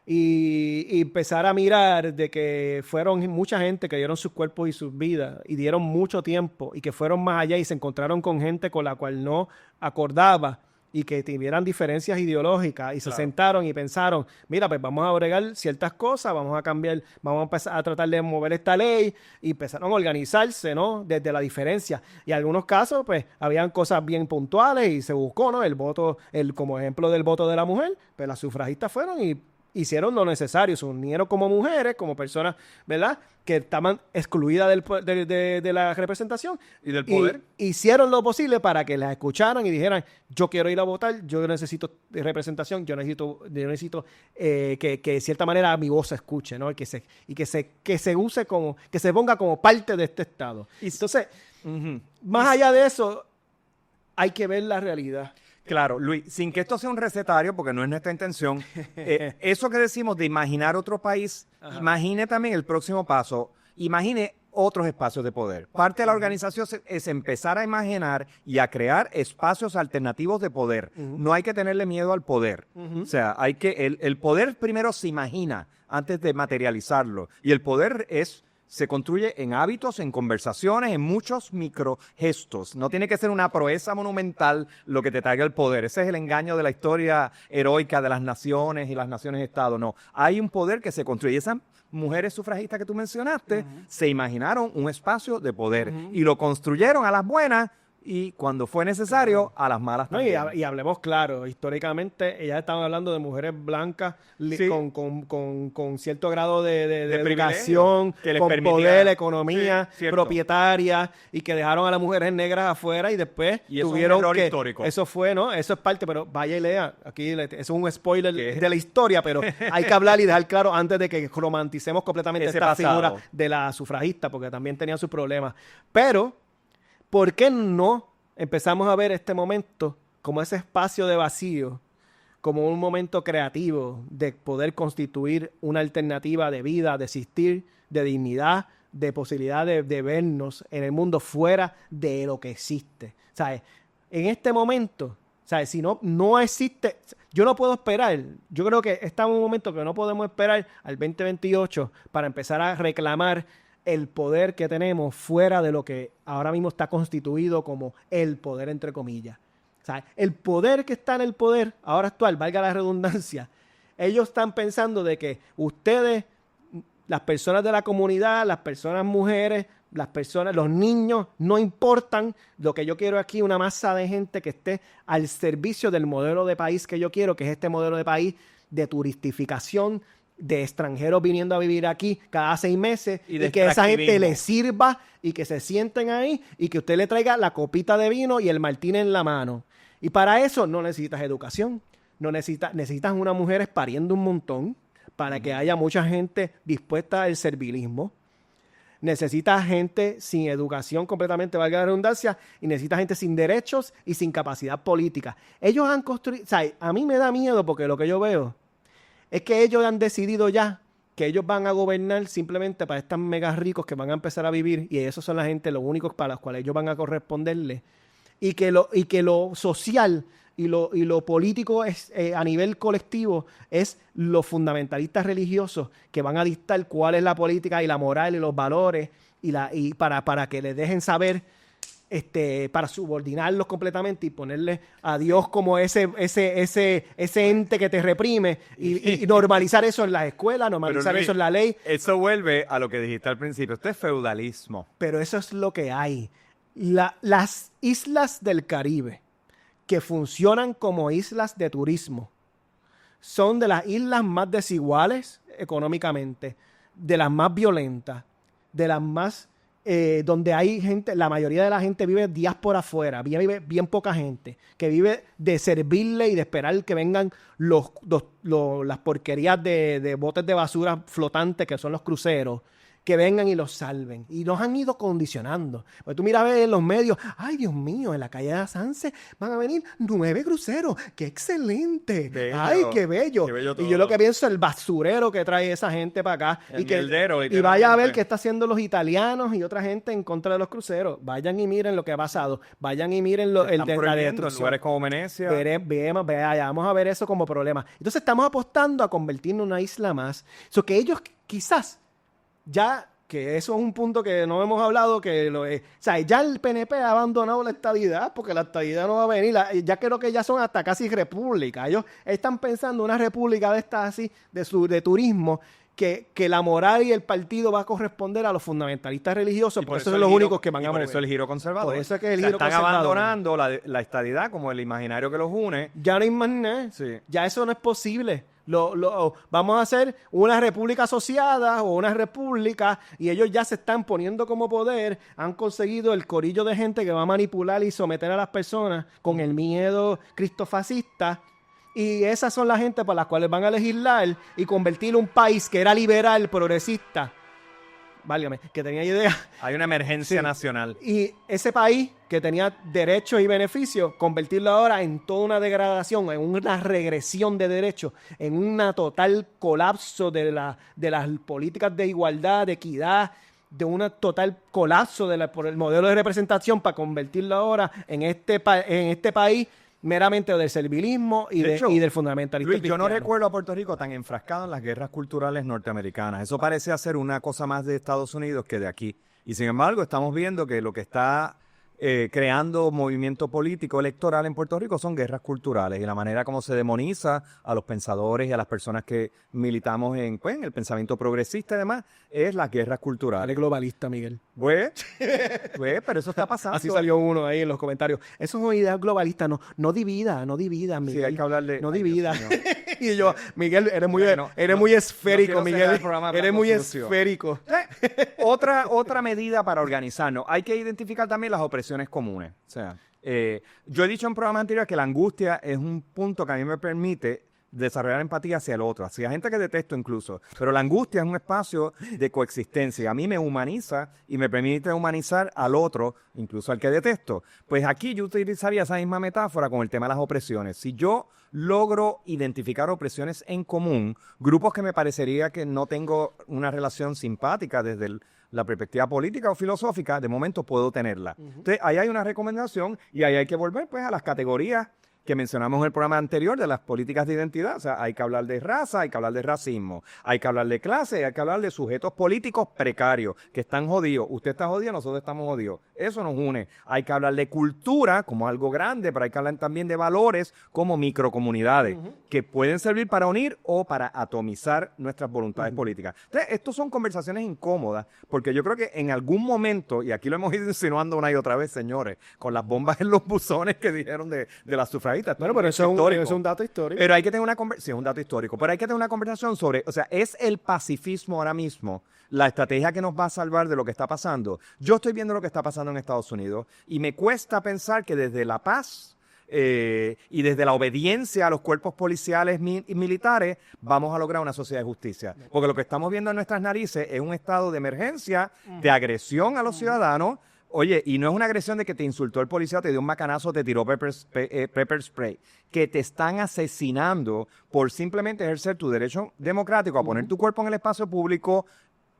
Y empezar a mirar de que fueron mucha gente que dieron sus cuerpos y sus vidas y dieron mucho tiempo y que fueron más allá y se encontraron con gente con la cual no acordaba y que tuvieran diferencias ideológicas y se sentaron y pensaron, mira, pues vamos a bregar ciertas cosas, vamos a cambiar, vamos a empezar a tratar de mover esta ley, y empezaron a organizarse, ¿no? Desde la diferencia. Y en algunos casos, pues, habían cosas bien puntuales y se buscó, ¿no? El voto, como ejemplo del voto de la mujer, pues las sufragistas fueron y hicieron lo necesario, se unieron como mujeres, como personas, ¿verdad?, que estaban excluidas de la representación. Y del poder. Hicieron lo posible para que las escucharan y dijeran, yo quiero ir a votar, yo necesito representación, yo necesito que de cierta manera mi voz se escuche, ¿no? Y que se use como, que se ponga como parte de este Estado. Y entonces, más allá de eso, hay que ver la realidad. Claro, Luis, sin que esto sea un recetario, porque no es nuestra intención, eso que decimos de imaginar otro país, imagine también el próximo paso, imagine otros espacios de poder. Parte de la organización es empezar a imaginar y a crear espacios alternativos de poder. No hay que tenerle miedo al poder. O sea, el poder primero se imagina antes de materializarlo. Y el poder se construye en hábitos, en conversaciones, en muchos microgestos. No tiene que ser una proeza monumental lo que te traiga el poder. Ese es el engaño de la historia heroica de las naciones y las naciones-estado. No, hay un poder que se construye. Esas mujeres sufragistas que tú mencionaste se imaginaron un espacio de poder y lo construyeron a las buenas y cuando fue necesario a las malas No, también. y hablemos claro, históricamente ellas estaban hablando de mujeres blancas Sí. con cierto grado de privilegio, educación, que les con permitía- poder, economía, Sí, cierto. propietaria, y que dejaron a las mujeres negras afuera y después Y eso es un tuvieron error que... histórico. Eso fue, ¿no? Eso es parte, pero vaya y lea. Aquí eso es un spoiler ¿Qué? de la historia, pero hay que hablar y dejar claro antes de que romanticemos completamente Ese esta pasado. figura de la sufragista, porque también tenían sus problemas. Pero, ¿por qué no empezamos a ver este momento como ese espacio de vacío, como un momento creativo de poder constituir una alternativa de vida, de existir, de dignidad, de posibilidad de vernos en el mundo fuera de lo que existe? ¿Sabes? En este momento, ¿sabes? Si no existe, yo no puedo esperar. Yo creo que estamos en un momento que no podemos esperar al 2028 para empezar a reclamar el poder que tenemos fuera de lo que ahora mismo está constituido como el poder, entre comillas. O sea, el poder que está en el poder ahora actual, valga la redundancia, ellos están pensando de que ustedes, las personas de la comunidad, las personas mujeres, las personas, los niños, no importan. Lo que yo quiero aquí, una masa de gente que esté al servicio del modelo de país que yo quiero, que es este modelo de país de turistificación, de extranjeros viniendo a vivir aquí cada 6 meses Y y, de que esa gente extractivismo. le sirva y que se sienten ahí y que usted le traiga la copita de vino y el martini en la mano. Y para eso no necesitas educación, necesitas unas mujeres pariendo un montón para que haya mucha gente dispuesta al servilismo. Necesitas gente sin educación completamente, valga la redundancia, y necesitas gente sin derechos y sin capacidad política. Ellos han construido, o sea, a mí me da miedo porque lo que yo veo es que ellos han decidido ya que ellos van a gobernar simplemente para estos mega ricos que van a empezar a vivir, y esos son la gente, los únicos para los cuales ellos van a corresponderle, y que lo social y lo político es, a nivel colectivo, es los fundamentalistas religiosos que van a dictar cuál es la política y la moral y los valores y para que les dejen saber, para subordinarlos completamente y ponerle a Dios como ese ente que te reprime y normalizar eso en las escuelas, normalizar Luis, eso en la ley. Eso vuelve a lo que dijiste al principio. Esto es feudalismo. Pero eso es lo que hay. Las islas del Caribe, que funcionan como islas de turismo, son de las islas más desiguales económicamente, de las más violentas, de las más donde hay gente, la mayoría de la gente vive días por afuera, vive bien poca gente, que vive de servirle y de esperar que vengan las porquerías de botes de basura flotantes que son los cruceros, que vengan y los salven. Y los han ido condicionando. Porque tú miras a ver en los medios, ay Dios mío, en la calle de Sanse van a venir 9 cruceros. ¡Qué excelente! Bello. ¡Ay, qué bello! Qué bello Y yo lo que pienso es el basurero que trae esa gente para acá. El Y, que, mierdero, y vaya a ver literalmente. qué está haciendo los italianos y otra gente en contra de los cruceros. Vayan y miren lo que ha pasado. Vayan y miren Están la prohibiendo en destrucción. lugares como Venecia. Vamos a ver eso como problema. Entonces estamos apostando a convertirnos en una isla más. So que ellos quizás ya, que eso es un punto que no hemos hablado, que o sea, ya el PNP ha abandonado la estadidad, porque la estadidad no va a venir. Ya creo que ya son hasta casi república. Ellos están pensando una república de estas así, de turismo, que la moral y el partido va a corresponder a los fundamentalistas religiosos, Y por eso son los únicos que van a por mover. eso el giro conservador. Por eso es que el O sea, giro están conservador. abandonando la estadidad como el imaginario que los une. Ya no hay más nada. Sí. Ya eso no es posible. Vamos a hacer una república asociada o una república, y ellos ya se están poniendo como poder. Han conseguido el corillo de gente que va a manipular y someter a las personas con el miedo cristofascista. Y esas son las gente para las cuales van a legislar y convertir un país que era liberal, progresista, válgame, que tenía idea. Hay una emergencia Sí. nacional. Y ese país que tenía derechos y beneficios, convertirlo ahora en toda una degradación, en una regresión de derechos, en un total colapso de las políticas de igualdad, de equidad, de un total colapso por el modelo de representación para convertirlo ahora en este país meramente del servilismo y del fundamentalismo Luis, yo no cristiano. recuerdo a Puerto Rico tan enfrascado en las guerras culturales norteamericanas. Eso parece ser una cosa más de Estados Unidos que de aquí. Y sin embargo, estamos viendo que lo que está creando movimiento político electoral en Puerto Rico son guerras culturales y la manera como se demoniza a los pensadores y a las personas que militamos en el pensamiento progresista y demás es las guerras culturales. Eres globalista, Miguel. Pues, pero eso está pasando. Así salió uno ahí en los comentarios. Eso es una idea globalista. No divida, Miguel. Sí, hay que hablar de... No Ay, divida. Dios mío. Y yo, Miguel, eres muy esférico, no quiero Miguel. cerrar el programa Eres hablando muy sucio. esférico. Otra medida para organizarnos. Hay que identificar también las opresiones comunes. O sea, yo he dicho en programas anteriores que la angustia es un punto que a mí me permite desarrollar empatía hacia el otro, hacia gente que detesto incluso. Pero la angustia es un espacio de coexistencia. A mí me humaniza y me permite humanizar al otro, incluso al que detesto. Pues aquí yo utilizaría esa misma metáfora con el tema de las opresiones. Si yo logro identificar opresiones en común, grupos que me parecería que no tengo una relación simpática desde la perspectiva política o filosófica, de momento puedo tenerla. Entonces, ahí hay una recomendación y ahí hay que volver pues a las categorías que mencionamos en el programa anterior de las políticas de identidad. O sea, hay que hablar de raza, hay que hablar de racismo, hay que hablar de clase, hay que hablar de sujetos políticos precarios que están jodidos. Usted está jodido, nosotros estamos jodidos. Eso nos une. Hay que hablar de cultura como algo grande, pero hay que hablar también de valores como microcomunidades que pueden servir para unir o para atomizar nuestras voluntades políticas. Entonces, estos son conversaciones incómodas porque yo creo que en algún momento, y aquí lo hemos ido insinuando una y otra vez, señores, con las bombas en los buzones que dijeron de las sufragistas. Bueno, pero eso es un dato histórico. Pero hay que tener una conversación, sí, es un dato histórico, pero hay que tener una conversación sobre, o sea, ¿es el pacifismo ahora mismo la estrategia que nos va a salvar de lo que está pasando? Yo estoy viendo lo que está pasando en Estados Unidos y me cuesta pensar que desde la paz y desde la obediencia a los cuerpos policiales y militares vamos a lograr una sociedad de justicia. Porque lo que estamos viendo en nuestras narices es un estado de emergencia, de agresión a los ciudadanos. Oye, y no es una agresión de que te insultó el policía, te dio un macanazo, te tiró pepper spray. Que te están asesinando por simplemente ejercer tu derecho democrático a poner tu cuerpo en el espacio público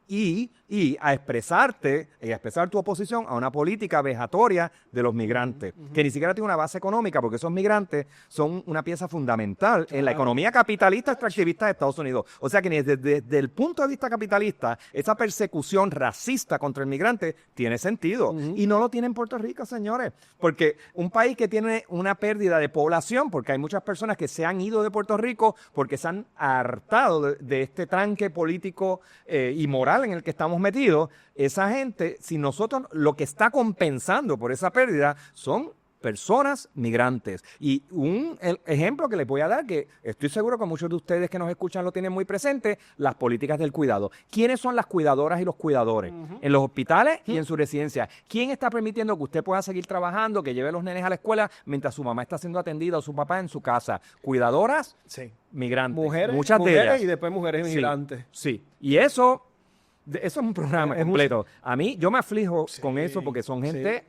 y a expresarte y a expresar tu oposición a una política vejatoria de los migrantes, que ni siquiera tiene una base económica, porque esos migrantes son una pieza fundamental en la economía capitalista extractivista de Estados Unidos. O sea que desde el punto de vista capitalista, esa persecución racista contra el migrante tiene sentido. Y no lo tiene en Puerto Rico, señores, porque un país que tiene una pérdida de población, porque hay muchas personas que se han ido de Puerto Rico porque se han hartado de este tranque político y moral en el que estamos metidos, esa gente, si nosotros lo que está compensando por esa pérdida son personas migrantes. Y el ejemplo que les voy a dar, que estoy seguro que muchos de ustedes que nos escuchan lo tienen muy presente, las políticas del cuidado. ¿Quiénes son las cuidadoras y los cuidadores? En los hospitales y en su residencia. ¿Quién está permitiendo que usted pueda seguir trabajando, que lleve a los nenes a la escuela mientras su mamá está siendo atendida o su papá en su casa? Cuidadoras, sí. Migrantes. Mujeres de ellas. Y después mujeres migrantes. Sí. Y eso es un programa completo. A mí, yo me aflijo con eso porque son gente...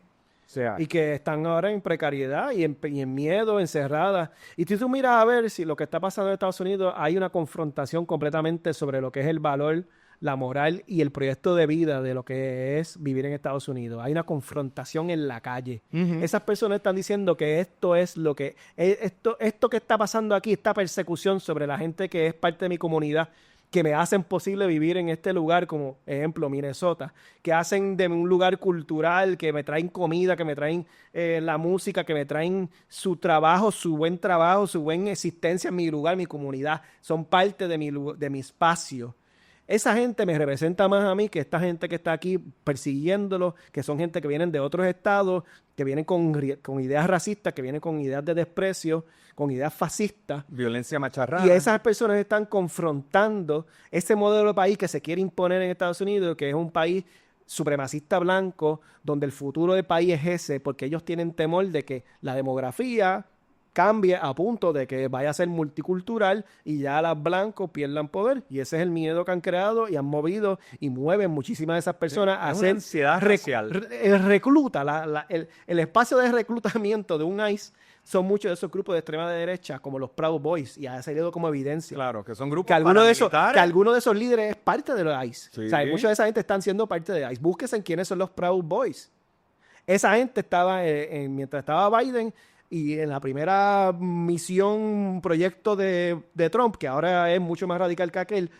O sea, y que están ahora en precariedad y en miedo, encerradas. Y si tú miras a ver si lo que está pasando en Estados Unidos, hay una confrontación completamente sobre lo que es el valor, la moral y el proyecto de vida de lo que es vivir en Estados Unidos. Hay una confrontación en la calle. Esas personas están diciendo que esto es lo que... Esto que está pasando aquí, esta persecución sobre la gente que es parte de mi comunidad, que me hacen posible vivir en este lugar, como ejemplo Minnesota, que hacen de un lugar cultural, que me traen comida, que me traen la música, que me traen su trabajo, su buena existencia en mi lugar, mi comunidad, son parte de mi espacio. Esa gente me representa más a mí que esta gente que está aquí persiguiéndolo, que son gente que vienen de otros estados, que vienen con ideas racistas, que vienen con ideas de desprecio, con ideas fascistas. Violencia macharrada. Y esas personas están confrontando ese modelo de país que se quiere imponer en Estados Unidos, que es un país supremacista blanco, donde el futuro del país es ese, porque ellos tienen temor de que la demografía cambie a punto de que vaya a ser multicultural y ya los blancos pierdan poder. Y ese es el miedo que han creado y han movido y mueven muchísimas de esas personas a Es una hacer ansiedad racial. el espacio de reclutamiento de un ICE son muchos de esos grupos de extrema derecha, como los Proud Boys, y ha salido como evidencia. Claro, que son grupos Que alguno de esos paramilitares. líderes es parte de los ICE. Sí. O sea, mucha de esa gente están siendo parte de ICE. Búsquense en quiénes son los Proud Boys. Esa gente estaba, mientras estaba Biden, y en la primera misión, proyecto de Trump, que ahora es mucho más radical que aquel,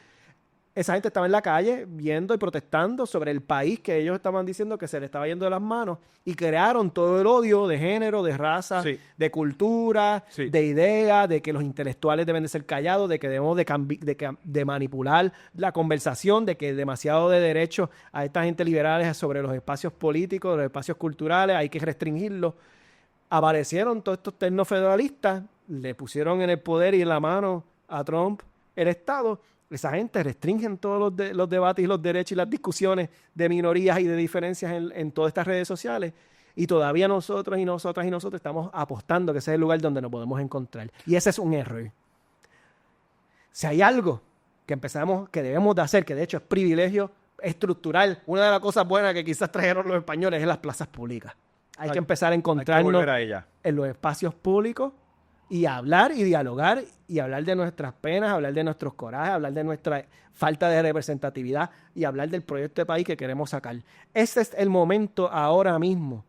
esa gente estaba en la calle viendo y protestando sobre el país que ellos estaban diciendo que se le estaba yendo de las manos, y crearon todo el odio de género, de raza, Sí. de cultura, Sí. de idea, de que los intelectuales deben de ser callados, de que debemos de manipular la conversación, de que demasiado de derechos a esta gente liberales sobre los espacios políticos, los espacios culturales, hay que restringirlos. Aparecieron todos estos tecnofederalistas, le pusieron en el poder y en la mano a Trump el Estado. Esa gente restringen todos los debates y los derechos y las discusiones de minorías y de diferencias en todas estas redes sociales. Y todavía nosotros y nosotras y nosotros estamos apostando que ese es el lugar donde nos podemos encontrar. Y ese es un error. Si hay algo que debemos de hacer, que de hecho es privilegio estructural, una de las cosas buenas que quizás trajeron los españoles es las plazas públicas. Hay que empezar a encontrarnos volver a ella. en los espacios públicos y hablar y dialogar y hablar de nuestras penas, hablar de nuestros corajes, hablar de nuestra falta de representatividad y hablar del proyecto de país que queremos sacar. Ese es el momento ahora mismo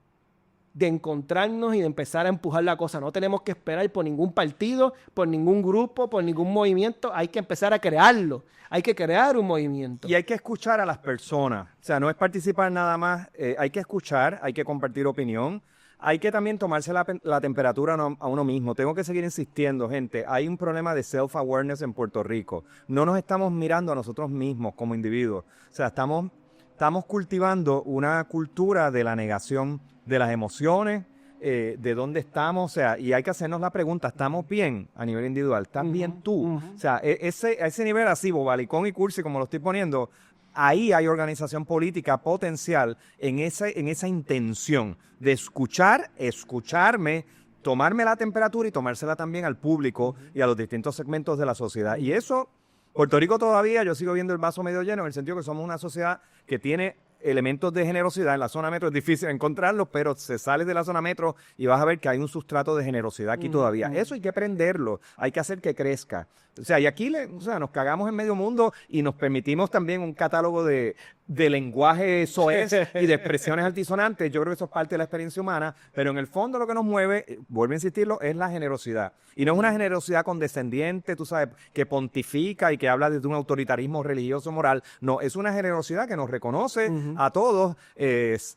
de encontrarnos y de empezar a empujar la cosa. No tenemos que esperar por ningún partido, por ningún grupo, por ningún movimiento. Hay que empezar a crearlo. Hay que crear un movimiento. Y hay que escuchar a las personas. O sea, no es participar nada más. Hay que escuchar, hay que compartir opinión. Hay que también tomarse la temperatura a uno mismo. Tengo que seguir insistiendo, gente. Hay un problema de self-awareness en Puerto Rico. No nos estamos mirando a nosotros mismos como individuos. O sea, estamos cultivando una cultura de la negación de las emociones, de dónde estamos. O sea, y hay que hacernos la pregunta, ¿estamos bien a nivel individual? ¿Estás bien tú? O sea, a ese nivel así, bobalicón y cursi, como lo estoy poniendo, ahí hay organización política potencial en esa intención de escucharme, tomarme la temperatura y tomársela también al público y a los distintos segmentos de la sociedad. Y eso, Puerto Rico todavía, yo sigo viendo el vaso medio lleno en el sentido que somos una sociedad que tiene elementos de generosidad. En la zona metro es difícil encontrarlos, pero se sale de la zona metro y vas a ver que hay un sustrato de generosidad aquí todavía. Eso hay que aprenderlo, hay que hacer que crezca. O sea, y aquí nos cagamos en medio mundo y nos permitimos también un catálogo de lenguaje soez y de expresiones altisonantes. Yo creo que eso es parte de la experiencia humana, pero en el fondo lo que nos mueve, vuelvo a insistirlo, es la generosidad. Y no es una generosidad condescendiente, tú sabes, que pontifica y que habla desde un autoritarismo religioso moral. No, es una generosidad que nos reconoce a todos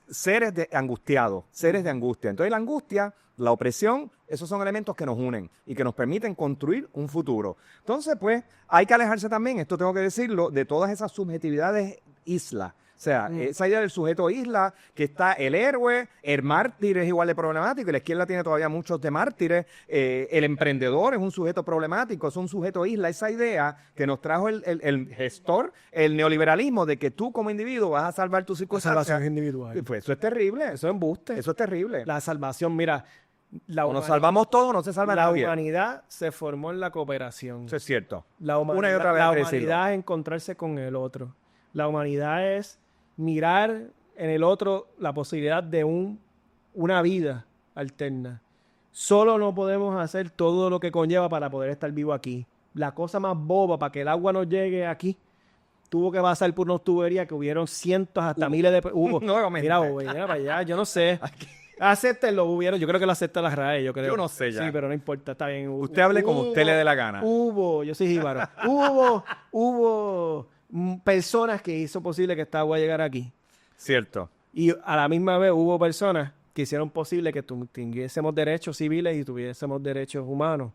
seres angustiados, seres de angustia. Entonces la angustia, la opresión, esos son elementos que nos unen y que nos permiten construir un futuro. Entonces, pues, hay que alejarse también, esto tengo que decirlo, de todas esas subjetividades isla. O sea, esa idea del sujeto isla, que está el héroe, el mártir es igual de problemático, y la izquierda tiene todavía muchos de mártires, el emprendedor es un sujeto problemático, es un sujeto isla. Esa idea que nos trajo el gestor, el neoliberalismo, de que tú como individuo vas a salvar tus circunstancias. Salvación individual. Pues eso es terrible. Eso es embuste. Eso es terrible. La salvación, mira, O nos salvamos todos, no se salva nadie. La humanidad se formó en la cooperación. Eso es cierto. Una y otra vez la humanidad es encontrarse con el otro. La humanidad es mirar en el otro la posibilidad de una vida alterna. Solo no podemos hacer todo lo que conlleva para poder estar vivo aquí. La cosa más boba para que el agua nos llegue aquí tuvo que pasar por unas tuberías que hubieron cientos hasta miles de... Mira, para allá, yo no sé. Acéptenlo, hubieron. Yo creo que lo acepta la RAE, yo creo. Yo no sé ya. Sí, pero no importa, está bien. Usted hable como usted le dé la gana. Yo soy jíbaro. Hubo personas que hizo posible que esta agua llegara aquí. Cierto. Y a la misma vez hubo personas que hicieron posible que tuviésemos derechos civiles y tuviésemos derechos humanos.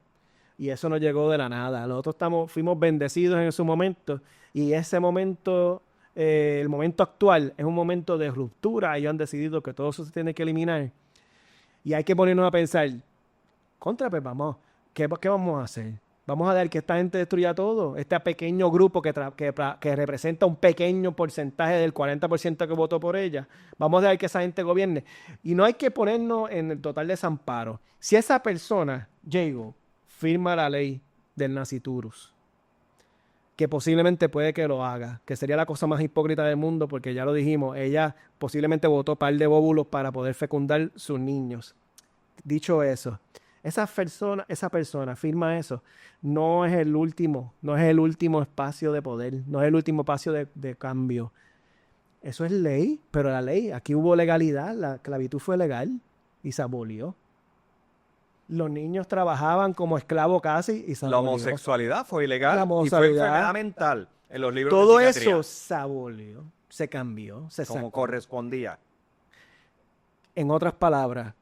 Y eso no llegó de la nada. Nosotros fuimos bendecidos en su momento. Y ese momento, el momento actual, es un momento de ruptura. Ellos han decidido que todo eso se tiene que eliminar. Y hay que ponernos a pensar, pues vamos, ¿qué vamos a hacer? Vamos a dejar que esta gente destruya todo. Este pequeño grupo que representa un pequeño porcentaje del 40% que votó por ella. Vamos a dejar que esa gente gobierne. Y no hay que ponernos en el total desamparo. Si esa persona, Jago, firma la ley del Nasciturus, que posiblemente puede que lo haga, que sería la cosa más hipócrita del mundo, porque ya lo dijimos, ella posiblemente votó par de óvulos para poder fecundar sus niños. Dicho eso, esa persona firma eso, no es el último espacio de poder, no es el último espacio de cambio. Eso es ley, pero la ley, aquí hubo legalidad, la esclavitud fue legal y se abolió. Los niños trabajaban como esclavos casi y se La abolió. homosexualidad fue ilegal La y fue homosexualidad. enfermedad mental en los libros Todo de psiquiatría, eso se abolió, se cambió, se como sacó. correspondía. En otras palabras,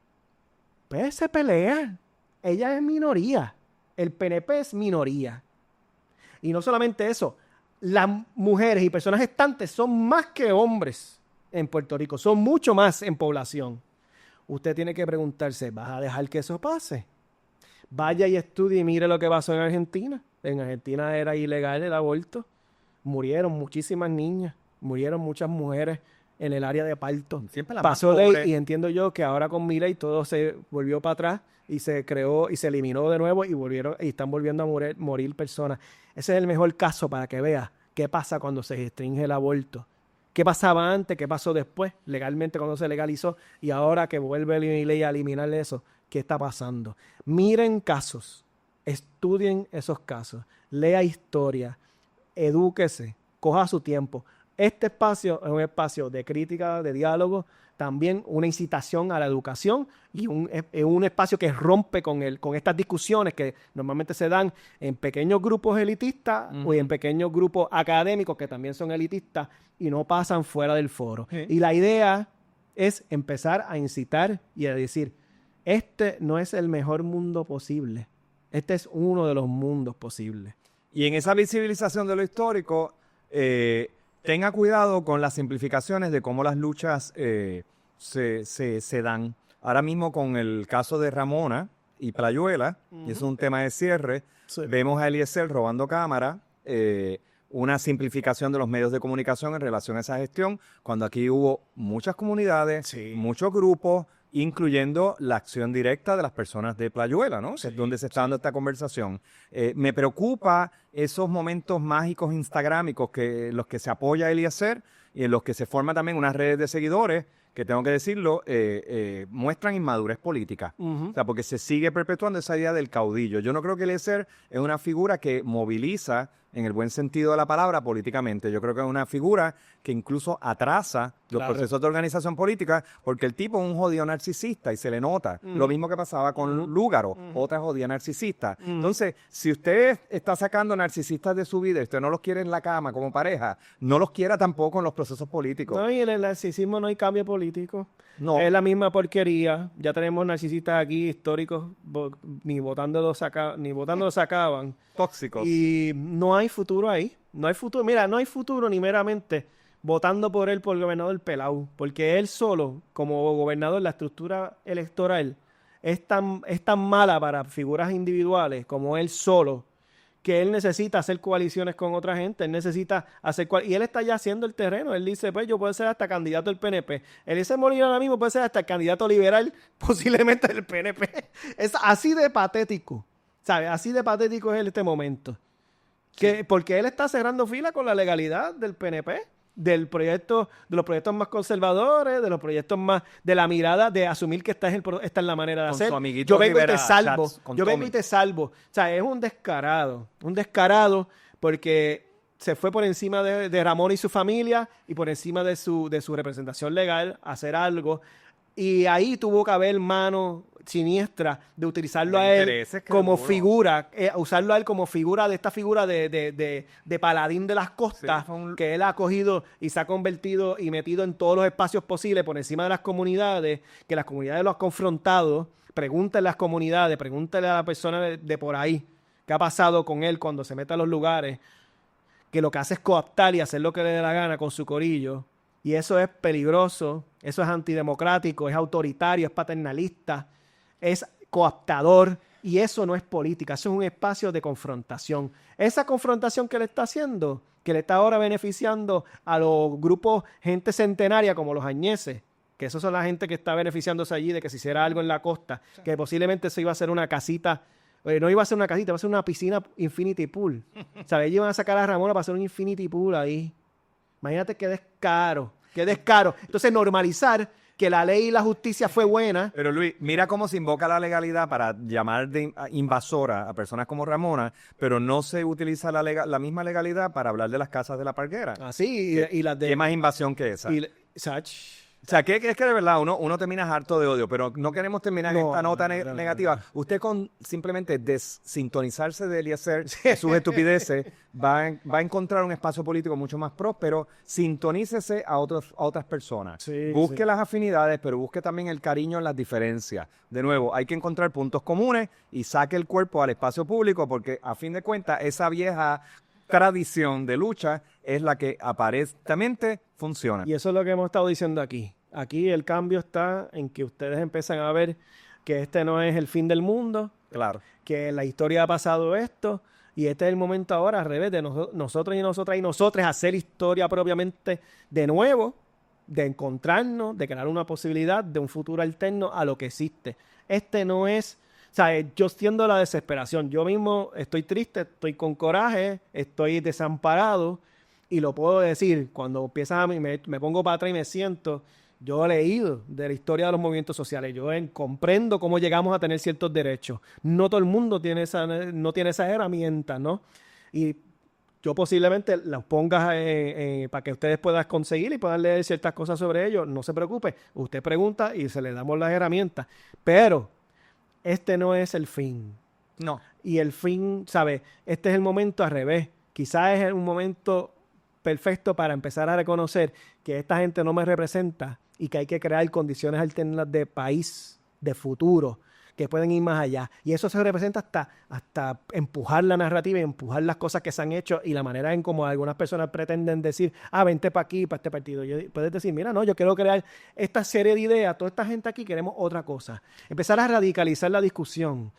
pues se pelea. Ella es minoría. El PNP es minoría. Y no solamente eso, las mujeres y personas gestantes son más que hombres en Puerto Rico. Son mucho más en población. Usted tiene que preguntarse, ¿vas a dejar que eso pase? Vaya y estudie y mire lo que pasó en Argentina. En Argentina era ilegal el aborto. Murieron muchísimas niñas. Murieron muchas mujeres en el área de parto. Siempre la Pasó más ley pobre. y entiendo yo que ahora con Milei todo se volvió para atrás y se creó y se eliminó de nuevo y están volviendo a morir personas. Ese es el mejor caso para que veas qué pasa cuando se restringe el aborto. ¿Qué pasaba antes? ¿Qué pasó después? Legalmente cuando se legalizó y ahora que vuelve Milei a eliminar eso, ¿qué está pasando? Miren casos, estudien esos casos, lea historia, edúquese, coja su tiempo. Este espacio es un espacio de crítica, de diálogo, también una incitación a la educación y un espacio que rompe con estas discusiones que normalmente se dan en pequeños grupos elitistas o en pequeños grupos académicos que también son elitistas y no pasan fuera del foro. Sí. Y la idea es empezar a incitar y a decir, este no es el mejor mundo posible, este es uno de los mundos posibles. Y en esa visibilización de lo histórico, tenga cuidado con las simplificaciones de cómo las luchas se dan. Ahora mismo con el caso de Ramona y Playuela, y es un tema de cierre, Sí. vemos a Eliezer robando cámara, una simplificación de los medios de comunicación en relación a esa gestión, cuando aquí hubo muchas comunidades, Sí. muchos grupos, incluyendo la acción directa de las personas de Playuela, ¿no? Que es donde se está dando esta conversación. Me preocupa esos momentos mágicos instagrámicos en los que se apoya a Eliezer y en los que se forman también unas redes de seguidores que, tengo que decirlo, muestran inmadurez política. O sea, porque se sigue perpetuando esa idea del caudillo. Yo no creo que Eliezer es una figura que moviliza en el buen sentido de la palabra políticamente. Yo creo que es una figura que incluso atrasa los Claro. procesos de organización política, porque el tipo es un jodido narcisista y se le nota. Lo mismo que pasaba con Lúgaro, otra jodida narcisista. Entonces, si usted está sacando narcisistas de su vida y usted no los quiere en la cama como pareja, no los quiera tampoco en los procesos políticos. No, y en el narcisismo no hay cambio político. No. Es la misma porquería. Ya tenemos narcisistas aquí históricos, ni votando los sacaban. Tóxicos. Y no hay futuro ahí. No hay futuro. Mira, no hay futuro ni meramente votando por él por gobernador pelado. Porque él solo, como gobernador, la estructura electoral es tan mala para figuras individuales como él solo, que él necesita hacer coaliciones con otra gente, él necesita hacer y él está ya haciendo el terreno. Él dice, pues yo puedo ser hasta candidato del PNP. Eliezer Molina ahora mismo puede ser hasta candidato liberal, posiblemente del PNP. Es así de patético, ¿sabes? Así de patético es este momento. Porque él está cerrando fila con la legalidad del PNP, del proyecto, de los proyectos más conservadores, de los proyectos más, de la mirada de asumir que esta es la manera de Con hacer. su amiguito Yo vengo y Rivera te salvo, Chats, con yo vengo Tommy. y te salvo. O sea, es un descarado porque se fue por encima de Ramón y su familia y por encima de su representación legal a hacer algo. Y ahí tuvo que haber mano siniestra de utilizarlo De a él intereses que como seguro. figura, usarlo a él como figura de esta figura de paladín de las costas, Sí, fue un- que él ha cogido y se ha convertido y metido en todos los espacios posibles por encima de las comunidades, que las comunidades lo han confrontado. Pregúntale a las comunidades, pregúntale a la persona de por ahí qué ha pasado con él cuando se mete a los lugares, que lo que hace es cooptar y hacer lo que le dé la gana con su corillo. Y eso es peligroso, eso es antidemocrático, es autoritario, es paternalista, es cooptador. Y eso no es política, eso es un espacio de confrontación. Esa confrontación que le está haciendo, que le está ahora beneficiando a los grupos, gente centenaria como los añeses, que esos son la gente que está beneficiándose allí de que se hiciera algo en la costa, que posiblemente se iba a hacer una casita, no iba a ser una casita, iba a ser una piscina infinity pool. ¿Sabes? Ellos iban a sacar a Ramona para hacer un infinity pool ahí. Imagínate qué descaro, qué descaro. Entonces normalizar que la ley y la justicia fue buena. Pero Luis, mira cómo se invoca la legalidad para llamar de invasora a personas como Ramona, pero no se utiliza la misma legalidad para hablar de las casas de la Parguera. Así, y las de... ¿Qué más invasión que esa? Sach. O sea, que es que de verdad uno termina harto de odio, pero no queremos terminar esta nota negativa. Usted con simplemente desintonizarse de Eliezer, de sus estupideces, va a encontrar un espacio político mucho más próspero. Sintonícese a otras personas. Sí, busque las afinidades, pero busque también el cariño en las diferencias. De nuevo, hay que encontrar puntos comunes y saque el cuerpo al espacio público, porque a fin de cuentas, esa vieja tradición de lucha es la que aparentemente funciona. Y eso es lo que hemos estado diciendo aquí. Aquí el cambio está en que ustedes empiezan a ver que este no es el fin del mundo. Claro. Que en la historia ha pasado esto y este es el momento ahora al revés de nosotros y nosotras y nosotros hacer historia propiamente de nuevo, de encontrarnos, de crear una posibilidad de un futuro alterno a lo que existe. Este no es... O sea, yo siento la desesperación. Yo mismo estoy triste, estoy con coraje, estoy desamparado y lo puedo decir. Cuando empieza me pongo para atrás y me siento, yo he leído de la historia de los movimientos sociales. Yo comprendo cómo llegamos a tener ciertos derechos. No todo el mundo tiene no tiene esas herramientas, ¿no? Y yo posiblemente las ponga para que ustedes puedan conseguir y puedan leer ciertas cosas sobre ello. No se preocupe. Usted pregunta y se le damos las herramientas. Pero este no es el fin. No. Y el fin, ¿sabes? Este es el momento al revés. Quizás es un momento perfecto para empezar a reconocer que esta gente no me representa y que hay que crear condiciones alternas de país, de futuro, que pueden ir más allá. Y eso se representa hasta empujar la narrativa y empujar las cosas que se han hecho y la manera en como algunas personas pretenden decir, vente para aquí, para este partido. Puedes decir, mira, no, yo quiero crear esta serie de ideas, toda esta gente aquí queremos otra cosa. Empezar a radicalizar la discusión.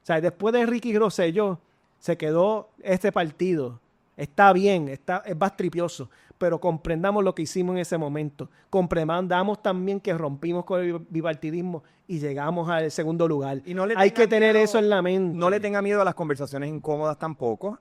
O sea, después de Ricky Rosselló se quedó este partido. Está bien, es más tripioso, pero comprendamos lo que hicimos en ese momento. Comprendamos también que rompimos con el bipartidismo y llegamos al segundo lugar. Y no hay que tener eso en la mente. No le tenga miedo a las conversaciones incómodas tampoco.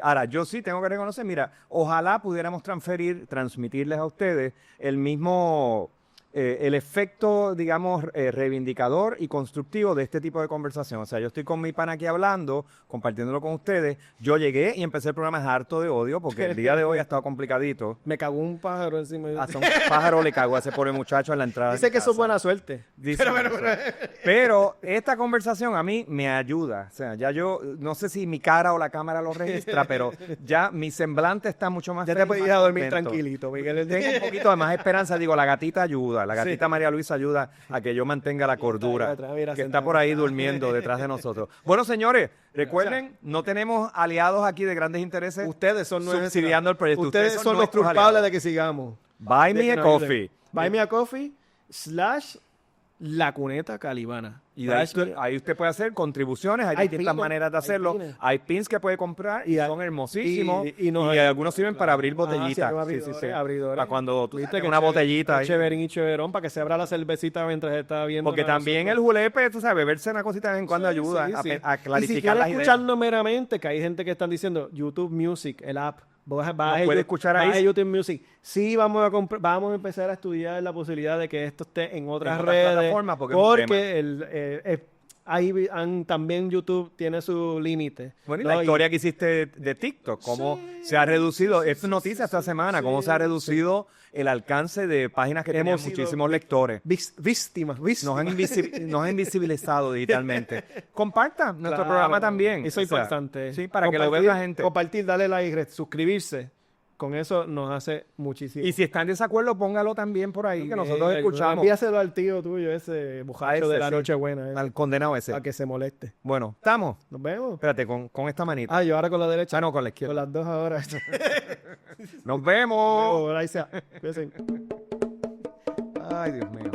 Ahora, yo sí tengo que reconocer, mira, ojalá pudiéramos transmitirles a ustedes el mismo... el efecto, digamos, reivindicador y constructivo de este tipo de conversación. O sea, yo estoy con mi pana aquí hablando, compartiéndolo con ustedes. Yo llegué y empecé el programa harto de odio porque el día de hoy ha estado complicadito. Me cagó un pájaro encima. Hasta un pájaro le cagó a ese pobre muchacho en la entrada. Dice que eso es buena suerte. Pero esta conversación a mí me ayuda. O sea, ya yo, no sé si mi cara o la cámara lo registra, pero ya mi semblante está mucho más... Ya te puedes ir a dormir tranquilito, Miguel. Tengo un poquito de más esperanza. Digo, la gatita ayuda. La gatita María Luisa ayuda a que yo mantenga la cordura, que está por ahí durmiendo detrás de nosotros. Bueno, señores, recuerden, no tenemos aliados aquí de grandes intereses. Ustedes son subsidiando el proyecto. Ustedes son los culpables de que sigamos. Buy me a coffee. Buy me a coffee / La Cuneta Calibana. Y ahí usted puede hacer contribuciones, hay distintas maneras de hacerlo. Hay pins que puede comprar y son hermosísimos. Y algunos sirven para abrir botellitas. Abridores. Para cuando tú viste una botellita. Cheverín y cheverón, para que se abra la cervecita mientras está viendo. Porque también el julepe, tú sabes, beberse una cosita de vez en cuando ayuda a clarificar y si quieres las ideas. escucharnos meramente, que hay gente que están diciendo YouTube Music, el app. Puede escuchar ahí. YouTube Music. Sí, vamos a empezar a estudiar la posibilidad de que esto esté en otras redes. Porque también YouTube tiene su límite. Bueno, y la historia que hiciste de TikTok, cómo se ha reducido, es noticia esta semana, cómo se ha reducido el alcance de páginas que tenían muchísimos lectores. Víctimas. Nos han invisibilizado digitalmente. Compartan nuestro programa también. Eso es importante. Sí, para que lo vea la gente. Compartir, darle like, suscribirse. Con eso nos hace muchísimo. Y si está en desacuerdo, póngalo también por ahí, que nosotros escuchamos. Envíaselo al tío tuyo, ese bujacho de la Nochebuena. Al condenado ese. A que se moleste. Bueno, ¿estamos? Nos vemos. Espérate, con esta manita. Yo ahora con la derecha. No, con la izquierda. Con las dos ahora. Nos vemos. Ahí sea. Ay, Dios mío.